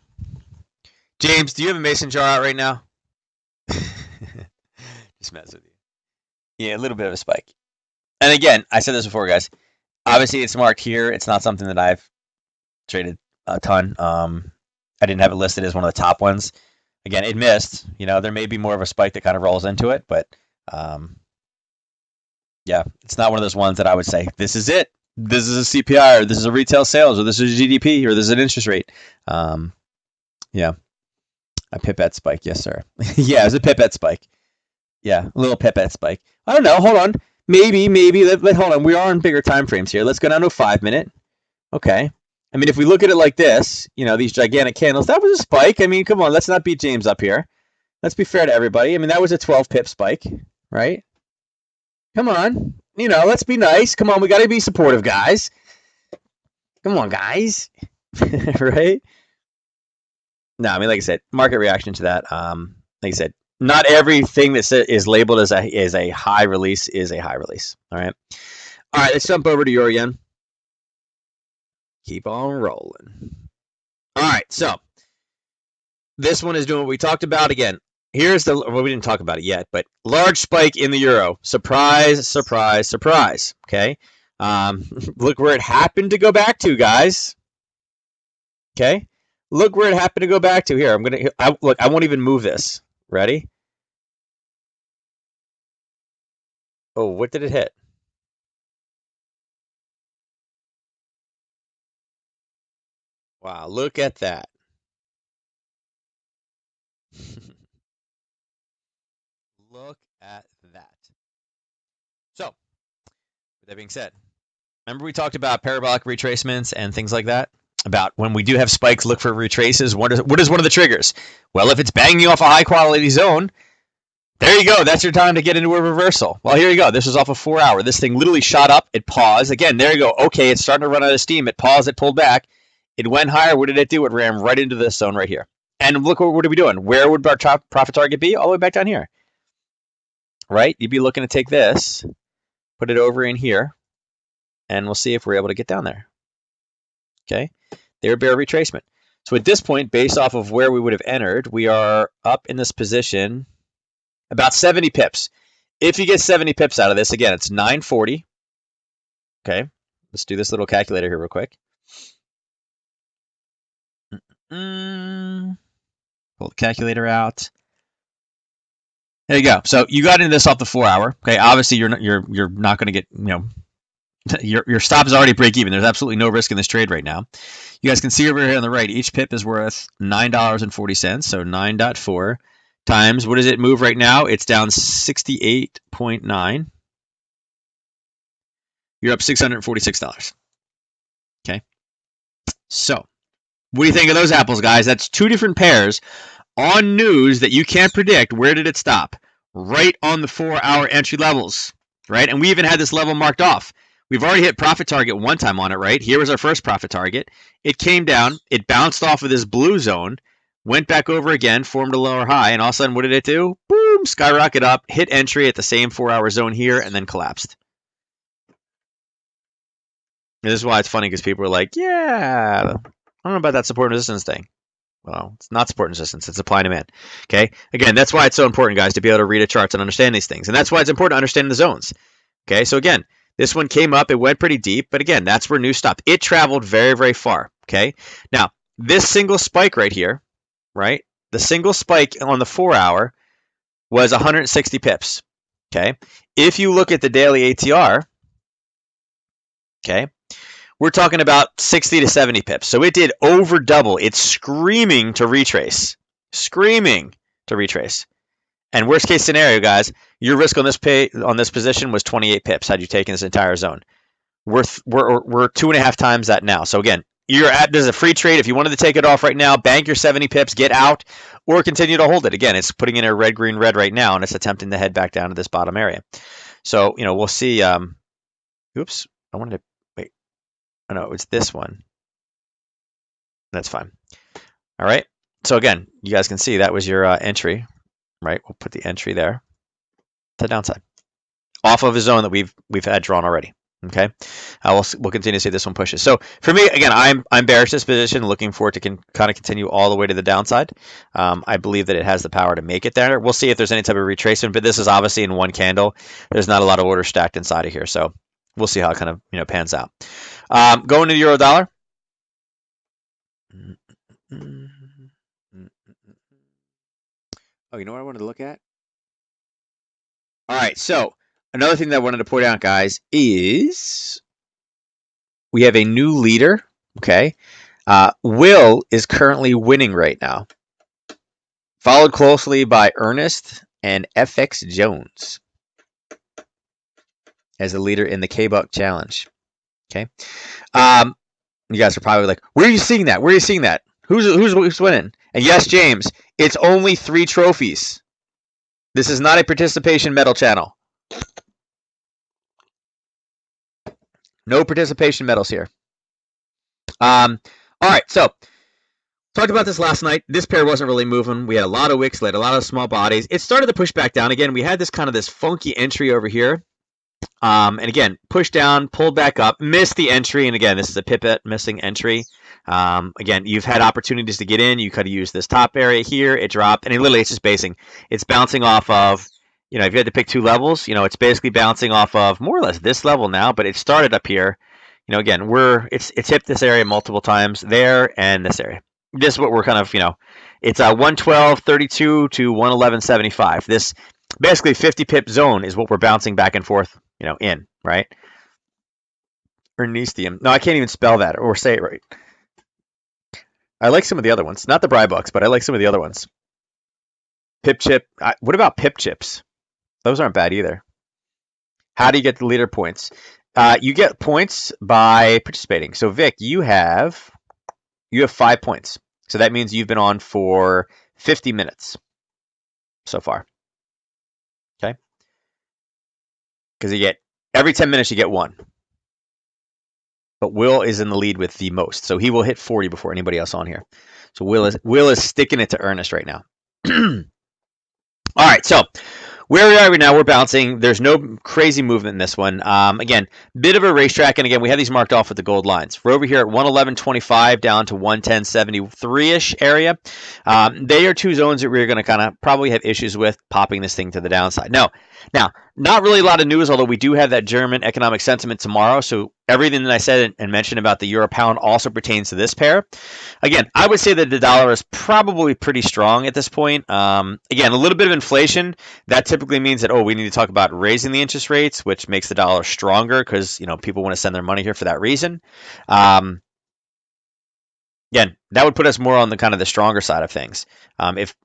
James, do you have a mason jar out right now? Just mess with you. Yeah, a little bit of a spike. And again, I said this before, guys. Obviously, it's marked here. It's not something that I've traded a ton. I didn't have it listed as one of the top ones. Again, it missed. There may be more of a spike that kind of rolls into it, but yeah, it's not one of those ones that I would say, this is it. This is a CPI, or this is a retail sales, or this is a GDP, or this is an interest rate. Yeah, a pipette spike, yes, sir. Yeah, it was a pipette spike. Yeah, a little pipette spike. I don't know. Hold on. Maybe. Hold on. We are on bigger time frames here. Let's go down to a 5-minute. Okay. I mean, if we look at it like this, these gigantic candles, that was a spike. I mean, come on. Let's not beat James up here. Let's be fair to everybody. I mean, that was a 12 pip spike, right? Come on. Let's be nice. Come on. We got to be supportive, guys. Come on, guys. Right? No, I mean, like I said, market reaction to that. Like I said, not everything that is labeled as a high release is a high release. All right. All right. Let's jump over to Euro yen. Keep on rolling. All right. So this one is doing what we talked about again. Here's well, we didn't talk about it yet, but large spike in the euro. Surprise, surprise, surprise. Okay. Look where it happened to go back to, guys. Okay. Look where it happened to go back to. Here, look. I won't even move this. Ready? Oh, what did it hit? Wow, look at that. Look at that. So, with that being said, remember we talked about parabolic retracements and things like that? About when we do have spikes, look for retraces. What is one of the triggers? Well, if it's banging you off a high quality zone, there you go. That's your time to get into a reversal. Well, here you go. This was off a 4-hour. This thing literally shot up. It paused. Again, there you go. Okay, it's starting to run out of steam. It paused. It pulled back. It went higher. What did it do? It ran right into this zone right here. And look, what are we doing? Where would our profit target be? All the way back down here. Right? You'd be looking to take this, put it over in here, and we'll see if we're able to get down there. Okay? They're bear retracement. So at this point, based off of where we would have entered, we are up in this position about 70 pips. If you get 70 pips out of this, again, it's 940. Okay, let's do this little calculator here real quick. Pull the calculator out. There you go. So you got into this off the 4-hour. Okay, obviously you're not going to get your stop is already break even. There's absolutely no risk in this trade right now. You guys can see over here on the right, each pip is worth $9.40. So 9.4 times, what does it move right now? It's down 68.9. You're up $646. Okay. So what do you think of those apples, guys? That's two different pairs on news that you can't predict. Where did it stop? Right on the 4-hour entry levels, right? And we even had this level marked off. We've already hit profit target one time on it, right? Here was our first profit target. It came down. It bounced off of this blue zone, went back over again, formed a lower high, and all of a sudden, what did it do? Boom, skyrocket up, hit entry at the same 4-hour zone here, and then collapsed. And this is why it's funny, because people are like, yeah, I don't know about that support and resistance thing. Well, it's not support and resistance. It's supply and demand. Okay? Again, that's why it's so important, guys, to be able to read a charts and understand these things. And that's why it's important to understand the zones. Okay? So again, this one came up. It went pretty deep. But again, that's where news stopped. It traveled very, very far. Okay? Now, this single spike right here, right? The single spike on the 4-hour was 160 pips. Okay? If you look at the daily ATR, okay, we're talking about 60 to 70 pips. So it did over double. It's screaming to retrace. Screaming to retrace. And worst case scenario, guys, your risk on this position was 28 pips had you taken this entire zone. We're 2.5 times that now. So again, there's a free trade. If you wanted to take it off right now, bank your 70 pips, get out, or continue to hold it. Again, it's putting in a red, green, red right now, and it's attempting to head back down to this bottom area. So, we'll see. Oops, I wanted to wait. Oh, no, it's this one. That's fine. All right. So again, you guys can see that was your entry, right? We'll put the entry there to the downside, off of a zone that we've had drawn already. Okay, we'll continue to see this one pushes. So for me, again, I'm bearish this position, looking for it to kind of continue all the way to the downside. I believe that it has the power to make it there. We'll see if there's any type of retracement, but this is obviously in one candle. There's not a lot of orders stacked inside of here, so we'll see how it kind of pans out. Going to the euro dollar. Oh, you know what I wanted to look at? All right, so another thing that I wanted to point out, guys, is we have a new leader. Okay, Will is currently winning right now, followed closely by Ernest and FX Jones as the leader in the K-Buck Challenge. Okay. You guys are probably like, where are you seeing that? Where are you seeing that? Who's winning? And yes, James, it's only 3 trophies. This is not a participation medal channel. No participation medals here. All right, so talked about this last night. This pair wasn't really moving. We had a lot of wicks, we had a lot of small bodies. It started to push back down again. We had this kind of this funky entry over here. And again, pushed down, pulled back up, missed the entry. And again, this is a pipette missing entry. Again, you've had opportunities to get in. You could have used this top area here. It dropped. And literally, it's just basing. It's bouncing off of, if you had to pick 2 levels, it's basically bouncing off of more or less this level now. But it started up here. Again, it's hit this area multiple times there and this area. This is what we're kind of, it's a 112.32 to 111.75. This basically 50 pip zone is what we're bouncing back and forth, in, right? Ernestium. No, I can't even spell that or say it right. I like some of the other ones. Not the Brybucks, but I like some of the other ones. Pip chip. What about pip chips? Those aren't bad either. How do you get the leader points? You get points by participating. So Vic, you have 5 points. So that means you've been on for 50 minutes so far. Okay? Because you get every 10 minutes you get 1. But Will is in the lead with the most. So he will hit 40 before anybody else on here. So Will is sticking it to Ernest right now. All right, so where we are right now, we're bouncing. There's no crazy movement in this one. Again, bit of a racetrack, and again, we have these marked off with the gold lines. We're over here at 111.25 down to 110.73-ish area. They are 2 zones that we're going to kind of probably have issues with popping this thing to the downside. Now, not really a lot of news, although we do have that German economic sentiment tomorrow, so everything that I said and mentioned about the euro pound also pertains to this pair. Again, I would say that the dollar is probably pretty strong at this point. Again, a little bit of inflation. That typically means that, we need to talk about raising the interest rates, which makes the dollar stronger because, people want to send their money here for that reason. Again, that would put us more on the kind of the stronger side of things. If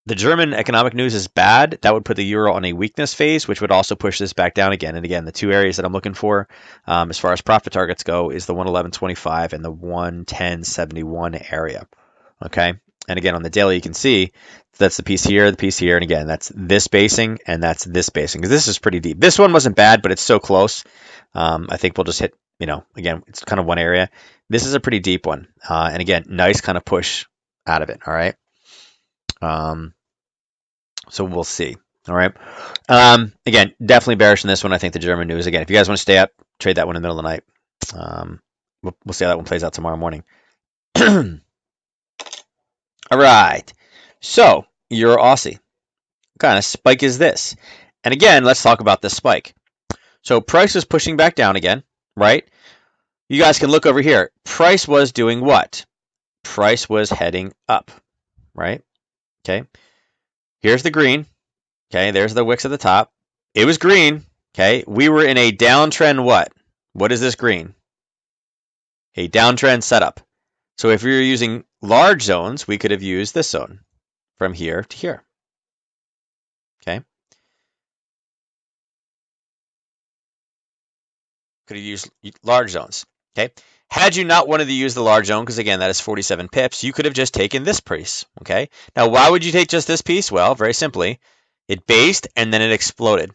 the German economic news is bad, that would put the euro on a weakness phase, which would also push this back down again. And again, the 2 areas that I'm looking for as far as profit targets go is the 111.25 and the 110.71 area. Okay. And again, on the daily, you can see that's the piece here, and again, that's this basing and that's this basing because this is pretty deep. This one wasn't bad, but it's so close. I think we'll just hit, again, it's kind of one area. This is a pretty deep one. And again, nice kind of push out of it. All right. So we'll see. All right. Again, definitely bearish in this one. I think the German news. Again, if you guys want to stay up, trade that one in the middle of the night. We'll see how that one plays out tomorrow morning. All right. So Euro Aussie. What kind of spike is this? And again, let's talk about this spike. So price is pushing back down again, right? You guys can look over here. Price was doing what? Price was heading up, right? Okay. Here's the green. Okay, there's the wicks at the top. It was green. Okay, we were in a downtrend what? What is this green? A downtrend setup. So if we were using large zones, we could have used this zone from here to here. Okay. Could have used large zones. Okay. Had you not wanted to use the large zone, because again, that is 47 pips, you could have just taken this piece. Okay. Now, why would you take just this piece? Well, very simply, it based and then it exploded.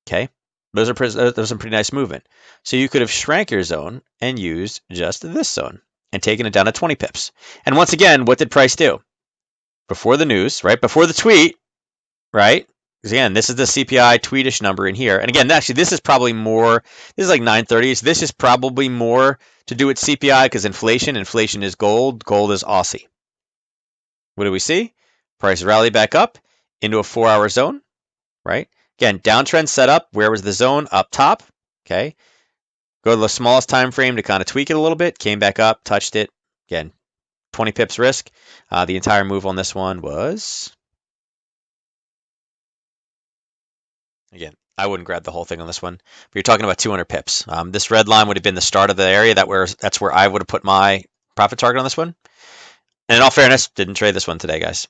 Okay. Those are some pretty nice movement. So you could have shrank your zone and used just this zone and taken it down to 20 pips. And once again, what did price do? Before the news, right? Before the tweet, right? Because again, this is the CPI tweetish number in here. And again, actually, this is probably more, this is like 930s. This is probably more to do with CPI because inflation is gold. Gold is Aussie. What do we see? Price rally back up into a 4-hour zone, right? Again, downtrend setup. Where was the zone? Up top. Okay. Go to the smallest time frame to kind of tweak it a little bit. Came back up, touched it. Again, 20 pips risk. The entire move on this one was... Again, I wouldn't grab the whole thing on this one. But you're talking about 200 pips. This red line would have been the start of the area. That's where I would have put my profit target on this one. And in all fairness, didn't trade this one today, guys.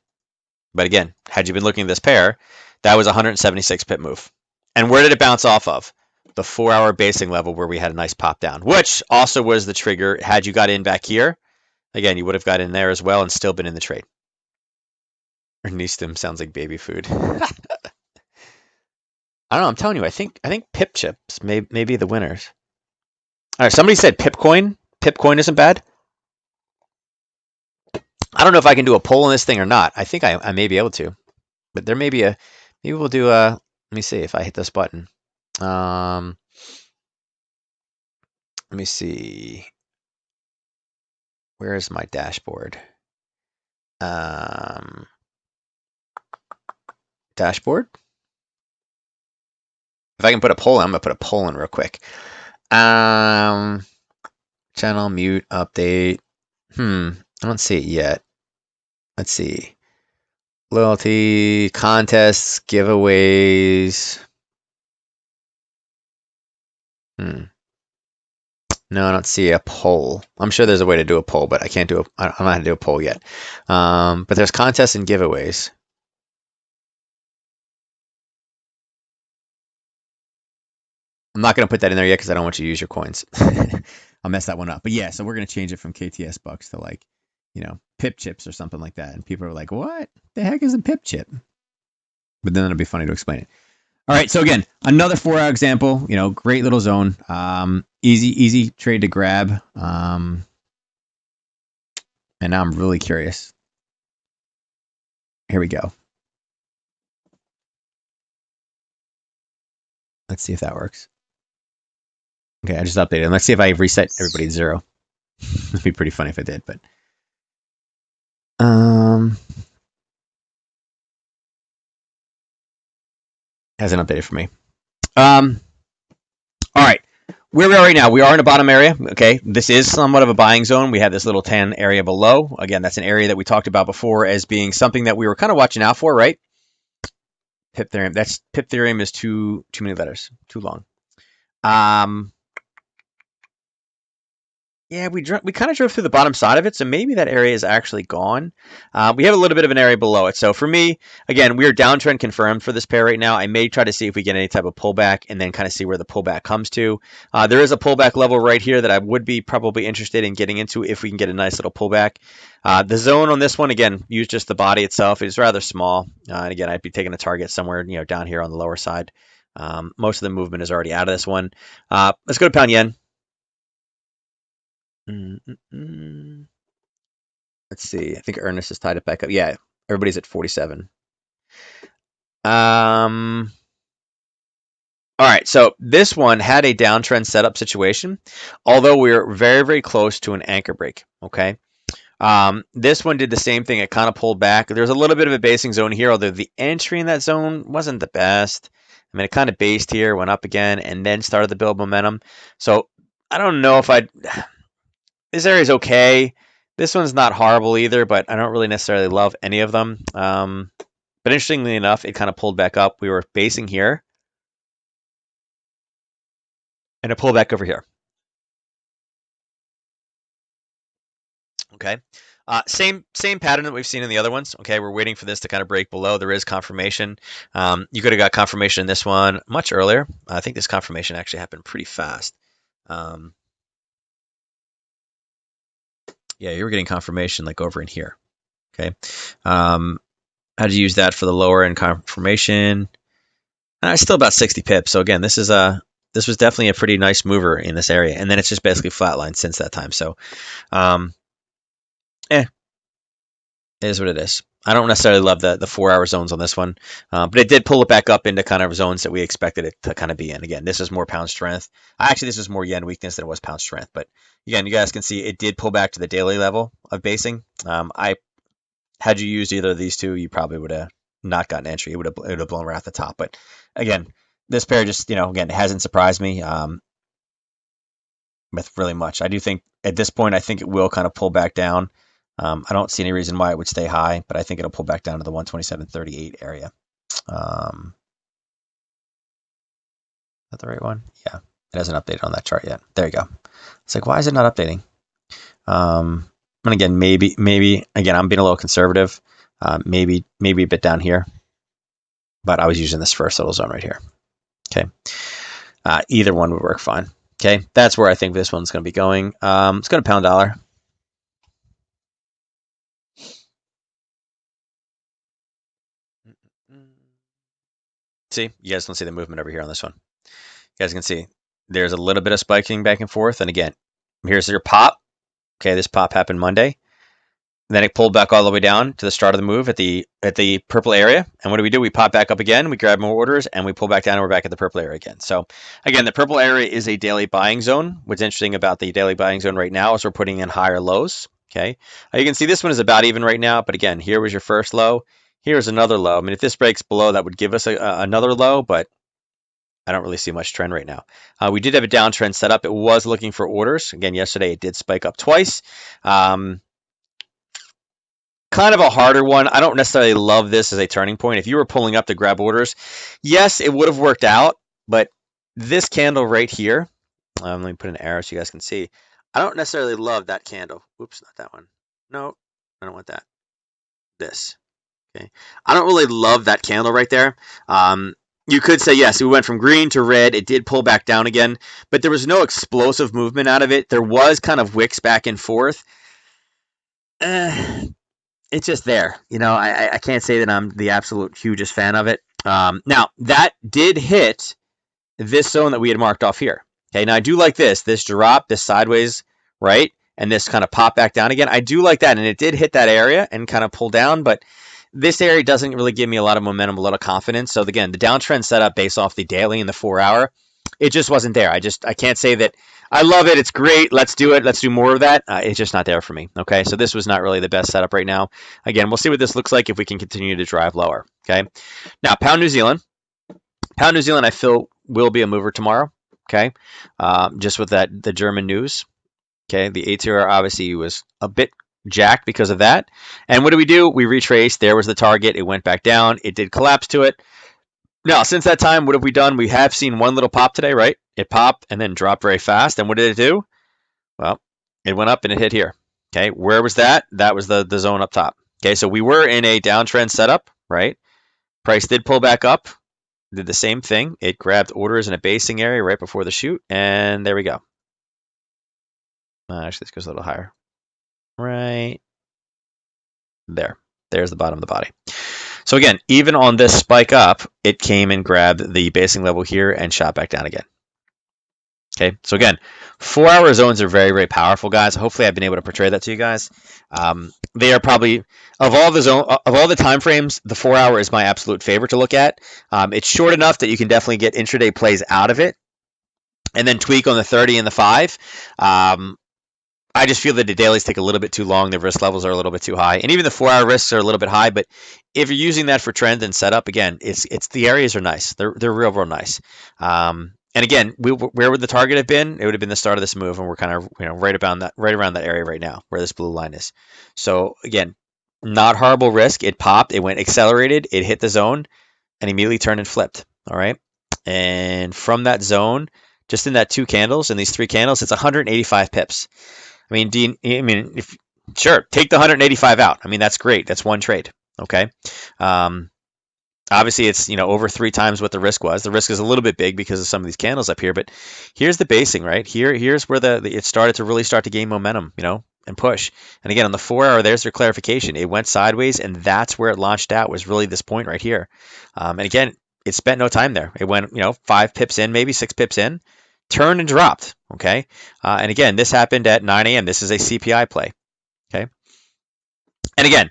But again, had you been looking at this pair, that was a 176 pip move. And where did it bounce off of? The 4-hour basing level where we had a nice pop down, which also was the trigger. Had you got in back here, again, you would have got in there as well and still been in the trade. Ernestum sounds like baby food. I don't know. I'm telling you, I think pip chips may be the winners. All right, somebody said Pipcoin. Pipcoin isn't bad. I don't know if I can do a poll on this thing or not. I think I may be able to, but there may be a. Maybe we'll do a. Let me see if I hit this button. Let me see. Where is my dashboard? Dashboard. If I can put a poll, I'm gonna put a poll in real quick. Channel mute update. I don't see it yet. Let's see. Loyalty, contests, giveaways. No, I don't see a poll. I'm sure there's a way to do a poll, but I can't do I don't know how to do a poll yet. But there's contests and giveaways. I'm not going to put that in there yet because I don't want you to use your coins. I'll mess that one up. But yeah, so we're going to change it from KTS bucks to like, pip chips or something like that. And people are like, what the heck is a pip chip? But then it'll be funny to explain it. All right, so again, another 4-hour example. Great little zone. Easy trade to grab. And now I'm really curious. Here we go. Let's see if that works. Okay, I just updated. Let's see if I reset everybody to 0. It'd be pretty funny if I did, but hasn't updated for me. All right, where we are right now, we are in a bottom area. Okay, this is somewhat of a buying zone. We have this little tan area below. Again, that's an area that we talked about before as being something that we were kind of watching out for, right? Pip theorem. That's pip theorem is too many letters, too long. Yeah, we kind of drove through the bottom side of it, so maybe that area is actually gone. We have a little bit of an area below it. So for me, again, we are downtrend confirmed for this pair right now. I may try to see if we get any type of pullback and then kind of see where the pullback comes to. There is a pullback level right here that I would be probably interested in getting into if we can get a nice little pullback. The zone on this one, again, use just the body itself. It's rather small. And again, I'd be taking a target somewhere, down here on the lower side. Most of the movement is already out of this one. Let's go to pound yen. Let's see. I think Ernest has tied it back up. Yeah, everybody's at 47. All right, so this one had a downtrend setup situation, although we're very, very close to an anchor break, okay? This one did the same thing. It kind of pulled back. There's a little bit of a basing zone here, although the entry in that zone wasn't the best. I mean, it kind of based here, went up again, and then started to build momentum. So I don't know if I'd... This area is okay. This one's not horrible either, but I don't really necessarily love any of them. But interestingly enough, it kind of pulled back up. We were basing here, and it pulled back over here. Okay. Same pattern that we've seen in the other ones. Okay, we're waiting for this to kind of break below. There is confirmation. You could have got confirmation in this one much earlier. I think this confirmation actually happened pretty fast. Yeah, you were getting confirmation like over in here. Okay. How'd you use that for the lower end confirmation? It's still about 60 pips. So again, this was definitely a pretty nice mover in this area, and then it's just basically flatlined since that time. So, it is what it is. I don't necessarily love the 4-hour zones on this one, but it did pull it back up into kind of zones that we expected it to kind of be in. Again, this is more pound strength. Actually, this is more yen weakness than it was pound strength. But again, you guys can see it did pull back to the daily level of basing. Had you used either of these two, you probably would have not gotten entry. It would have blown right off the top. But again, this pair just, again, it hasn't surprised me with really much. I do think at this point, I think it will kind of pull back down. I don't see any reason why it would stay high, but I think it'll pull back down to the 127.38 area. Is that the right one? Yeah, it hasn't updated on that chart yet. There you go. It's like, why is it not updating? And again, maybe again, I'm being a little conservative. maybe a bit down here, but I was using this first little zone right here. Okay, either one would work fine. Okay, that's where I think this one's going to be going. It's going to pound dollar. See, you guys can see the movement over here on this one. You guys can see there's a little bit of spiking back and forth. And again, here's your pop. Okay, this pop happened Monday. Then it pulled back all the way down to the start of the move at the purple area. And what do? We pop back up again. We grab more orders and we pull back down and we're back at the purple area again. So again, the purple area is a daily buying zone. What's interesting about the daily buying zone right now is we're putting in higher lows. Okay, you can see this one is about even right now. But again, here was your first low. Here's another low. I mean, if this breaks below, that would give us another low, but I don't really see much trend right now. We did have a downtrend set up. It was looking for orders. Again, yesterday it did spike up twice. Kind of a harder one. I don't necessarily love this as a turning point. If you were pulling up to grab orders, yes, it would have worked out. But this candle right here, let me put an arrow so you guys can see. I don't necessarily love that candle. Oops, not that one. No, I don't want that. This. Okay. I don't really love that candle right there. You could say, yes, we went from green to red. It did pull back down again, but there was no explosive movement out of it. There was kind of wicks back and forth. It's just there. I can't say that I'm the absolute hugest fan of it. Now, that did hit this zone that we had marked off here. Okay, now I do like this drop, this sideways, right? And this kind of pop back down again. I do like that, and it did hit that area and kind of pull down, but this area doesn't really give me a lot of momentum, a lot of confidence. So again, the downtrend setup based off the daily and the 4 hour, it just wasn't there. I can't say that I love it. It's great. Let's do it. Let's do more of that. It's just not there for me. Okay, so this was not really the best setup right now. Again, we'll see what this looks like if we can continue to drive lower. Okay, now pound New Zealand. Pound New Zealand, I feel will be a mover tomorrow. Okay, just with the German news. Okay, the ATR obviously was a bit jacked because of that. And what do? We retraced. There was the target. It went back down. It did collapse to it. Now, since that time, what have we done? We have seen one little pop today, right? It popped and then dropped very fast. And what did it do? Well, it went up and it hit here. Okay, where was that? That was the zone up top. Okay, so we were in a downtrend setup, right? Price did pull back up, did the same thing. It grabbed orders in a basing area right before the shoot, and there we go. Actually, this goes a little higher. Right there. There's the bottom of the body. So again, even on this spike up, it came and grabbed the basing level here and shot back down again. Okay, so again, 4 hour zones are very, very powerful, guys. Hopefully I've been able to portray that to you guys. They are probably, of all the time frames, the 4 hour is my absolute favorite to look at. It's short enough that you can definitely get intraday plays out of it and then tweak on the 30 and the 5. I just feel that the dailies take a little bit too long. The risk levels are a little bit too high, and even the 4 hour risks are a little bit high. But if you're using that for trend and setup, again, it's the areas are nice. They're real nice. And again, where would the target have been? It would have been the start of this move, and we're kind of right around that area right now where this blue line is. So again, not horrible risk. It popped, it went accelerated, it hit the zone, and immediately turned and flipped. All right, and from that zone, just in that 2 candles and these 3 candles, it's 185 pips. I mean, Dean, sure, take the 185 out. I mean, that's great. That's one trade. Okay. Obviously, it's over 3 times what the risk was. The risk is a little bit big because of some of these candles up here, but here's the basing, right? Here's where it started to gain momentum, and push. And again, on the 4 hour, there's their clarification. It went sideways, and that's where it launched out. Was really this point right here. And again, it spent no time there. It went 5 pips in, maybe 6 pips in. Turned and dropped, okay? And again, this happened at 9 a.m. This is a CPI play, okay? And again,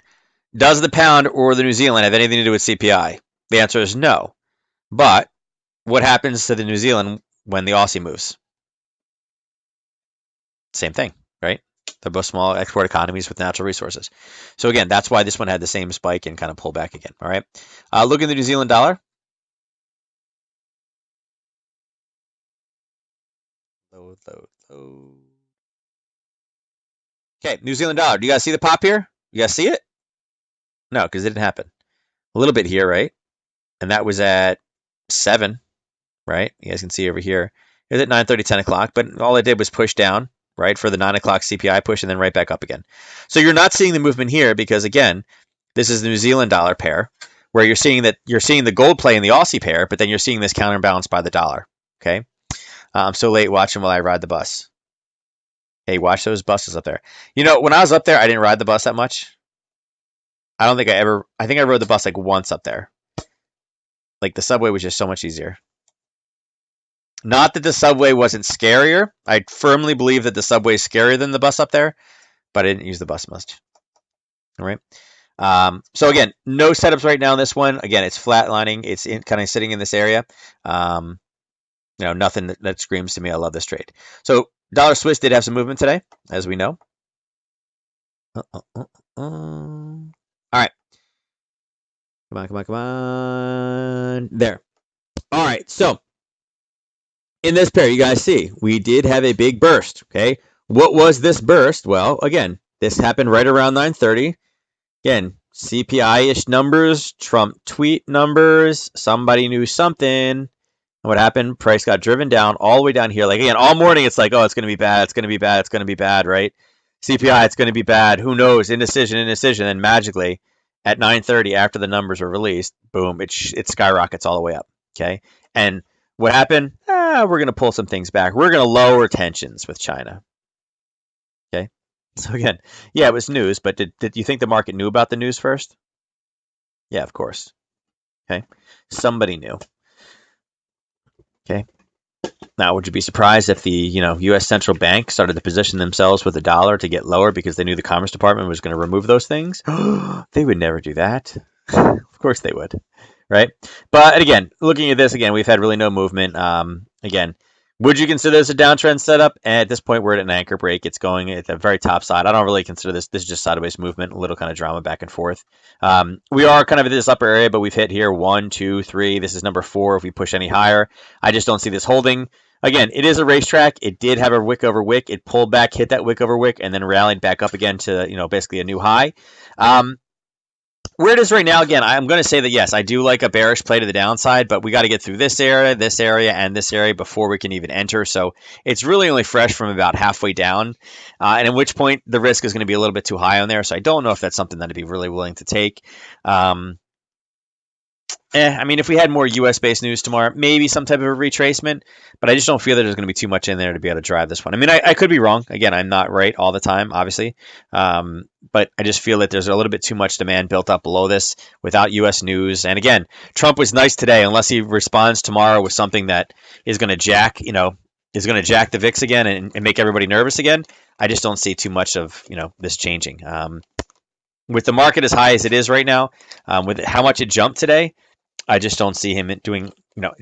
does the pound or the New Zealand have anything to do with CPI? The answer is no. But what happens to the New Zealand when the Aussie moves? Same thing, right? They're both small export economies with natural resources. So again, that's why this one had the same spike and kind of pull back again, all right? Look at the New Zealand dollar. Load. Okay, New Zealand dollar. Do you guys see the pop here? You guys see it? No, because it didn't happen. A little bit here, right? And that was at 7, right? You guys can see over here. It was at 9:30, 10 o'clock, but all it did was push down, right, for the 9 o'clock CPI push and then right back up again. So you're not seeing the movement here because, again, This is the New Zealand dollar pair, where you're seeing the gold play in the Aussie pair, but then you're seeing this counterbalanced by the dollar. Okay, I'm so late watching while I ride the bus. Hey, watch those buses up there. You know, when I was up there, I didn't ride the bus that much. I don't think I think I rode the bus like once up there. Like the subway was just so much easier. Not that the subway wasn't scarier. I firmly believe that the subway is scarier than the bus up there, but I didn't use the bus much. All right. So again, no setups right now in this one. Again, it's flatlining. It's kind of sitting in this area. Nothing that screams to me, I love this trade. So dollar Swiss did have some movement today, as we know. All right. Come on. There. All right. So in this pair, you guys see, we did have a big burst. Okay. What was this burst? Well, again, this happened right around 9:30. Again, CPI-ish numbers, Trump tweet numbers, somebody knew something. What happened? Price got driven down all the way down here. Like, again, all morning it's like, oh, it's going to be bad, it's going to be bad, it's going to be bad, right? CPI, it's going to be bad. Who knows? Indecision. And magically, at 9:30, after the numbers were released, boom, it skyrockets all the way up, okay? And what happened? We're going to pull some things back. We're going to lower tensions with China, okay? So again, yeah, it was news, but did you think the market knew about the news first? Yeah, of course. Okay, somebody knew. Okay. Now, would you be surprised if the U.S. central bank started to position themselves with the dollar to get lower because they knew the Commerce Department was going to remove those things? They would never do that. Of course they would, right? But again, looking at this again, we've had really no movement. Again, would you consider this a downtrend setup? And at this point, we're at an anchor break. It's going at the very top side. I don't really consider this. This is just sideways movement, a little kind of drama back and forth. We are kind of in this upper area, but we've hit here 1, 2, 3. This is number 4. If we push any higher, I just don't see this holding. Again, it is a racetrack. It did have a wick over wick. It pulled back, hit that wick over wick, and then rallied back up again to basically a new high. Where it is right now, again, I'm going to say that, yes, I do like a bearish play to the downside, but we got to get through this area, and this area before we can even enter. So it's really only fresh from about halfway down, and at which point the risk is going to be a little bit too high on there. So I don't know if that's something that I'd be really willing to take. I mean, if we had more U.S.-based news tomorrow, maybe some type of a retracement, but I just don't feel that there's going to be too much in there to be able to drive this one. I mean, I could be wrong. Again, I'm not right all the time, obviously, but I just feel that there's a little bit too much demand built up below this without U.S. news. And again, Trump was nice today, unless he responds tomorrow with something that is going to jack the VIX again and make everybody nervous again. I just don't see too much of this changing. With the market as high as it is right now, with how much it jumped today, I just don't see him doing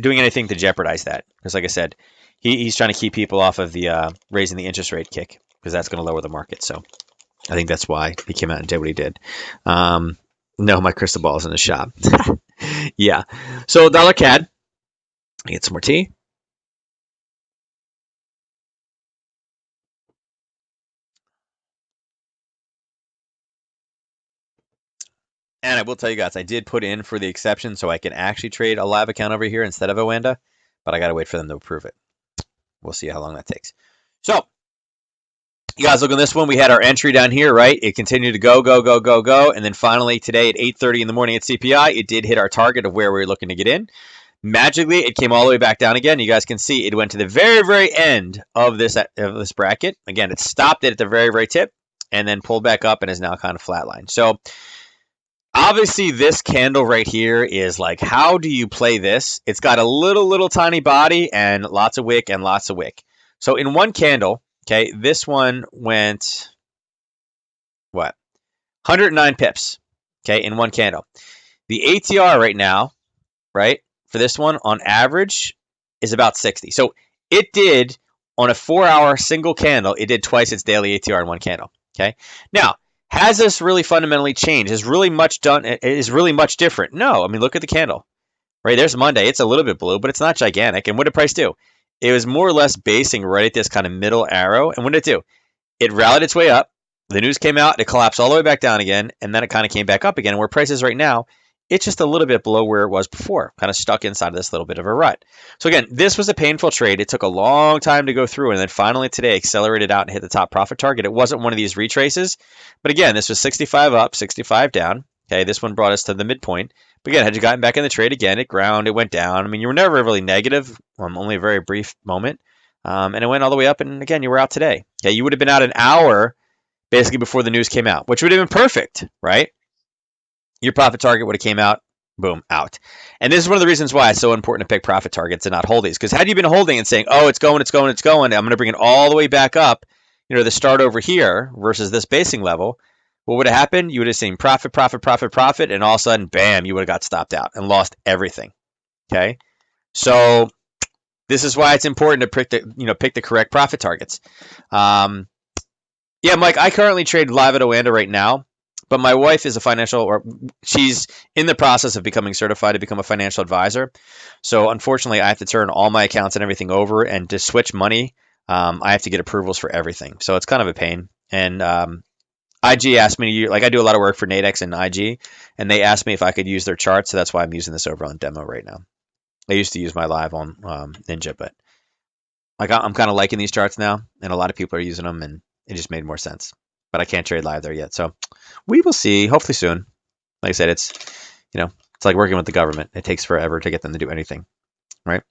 anything to jeopardize that. Because like I said, he's trying to keep people off of the raising the interest rate kick, because that's going to lower the market. So I think that's why he came out and did what he did. No, my crystal ball is in the shop. Yeah. So dollar CAD. Get some more tea. And I will tell you guys, I did put in for the exception so I can actually trade a live account over here instead of a Wanda, but I got to wait for them to approve it. We'll see how long that takes. So, you guys look at this one. We had our entry down here, right? It continued to go. And then finally today at 8:30 in the morning at CPI, it did hit our target of where we were looking to get in. Magically, it came all the way back down again. You guys can see it went to the very, very end of this bracket. Again, it stopped it at the very, very tip and then pulled back up and is now kind of flatlined. So, obviously, this candle right here is like, how do you play this? It's got a little tiny body and lots of wick and lots of wick. So in one candle, okay, this one went, 109 pips, okay, in one candle. The ATR right now, right, for this one on average is about 60. So it did, on a 4-hour single candle, it did twice its daily ATR in one candle, okay? Now, has this really fundamentally changed? Is really much different? No. I mean, look at the candle. Right, there's Monday. It's a little bit blue, but it's not gigantic. And what did price do? It was more or less basing right at this kind of middle arrow. And what did it do? It rallied its way up. The news came out. It collapsed all the way back down again. And then it kind of came back up again. And where price is right now, it's just a little bit below where it was before, kind of stuck inside of this little bit of a rut. So again, this was a painful trade. It took a long time to go through, and then finally today accelerated out and hit the top profit target. It wasn't one of these retraces, but again, this was 65 up, 65 down. Okay, this one brought us to the midpoint. But again, had you gotten back in the trade again, it ground, it went down. I mean, you were never really negative, only a very brief moment. And it went all the way up, and again, you were out today. Okay, you would have been out an hour basically before the news came out, which would have been perfect, right? Your profit target would have came out, boom, out. And this is one of the reasons why it's so important to pick profit targets and not hold these. Because had you been holding and saying, oh, it's going, it's going, it's going, I'm going to bring it all the way back up, the start over here versus this basing level, what would have happened? You would have seen profit, profit, profit, profit, and all of a sudden, bam, you would have got stopped out and lost everything. Okay, so this is why it's important to pick the correct profit targets. Yeah, Mike, I currently trade live at Oanda right now, but my wife is she's in the process of becoming certified to become a financial advisor. So unfortunately, I have to turn all my accounts and everything over, and to switch money, I have to get approvals for everything. So it's kind of a pain. And IG asked me to, I do a lot of work for Nadex and IG, and they asked me if I could use their charts, so that's why I'm using this over on demo right now. I used to use my live on Ninja, but I'm kind of liking these charts now, and a lot of people are using them, and it just made more sense. But I can't trade live there yet, so we will see. Hopefully soon. Like I said, it's like working with the government. It takes forever to get them to do anything, right?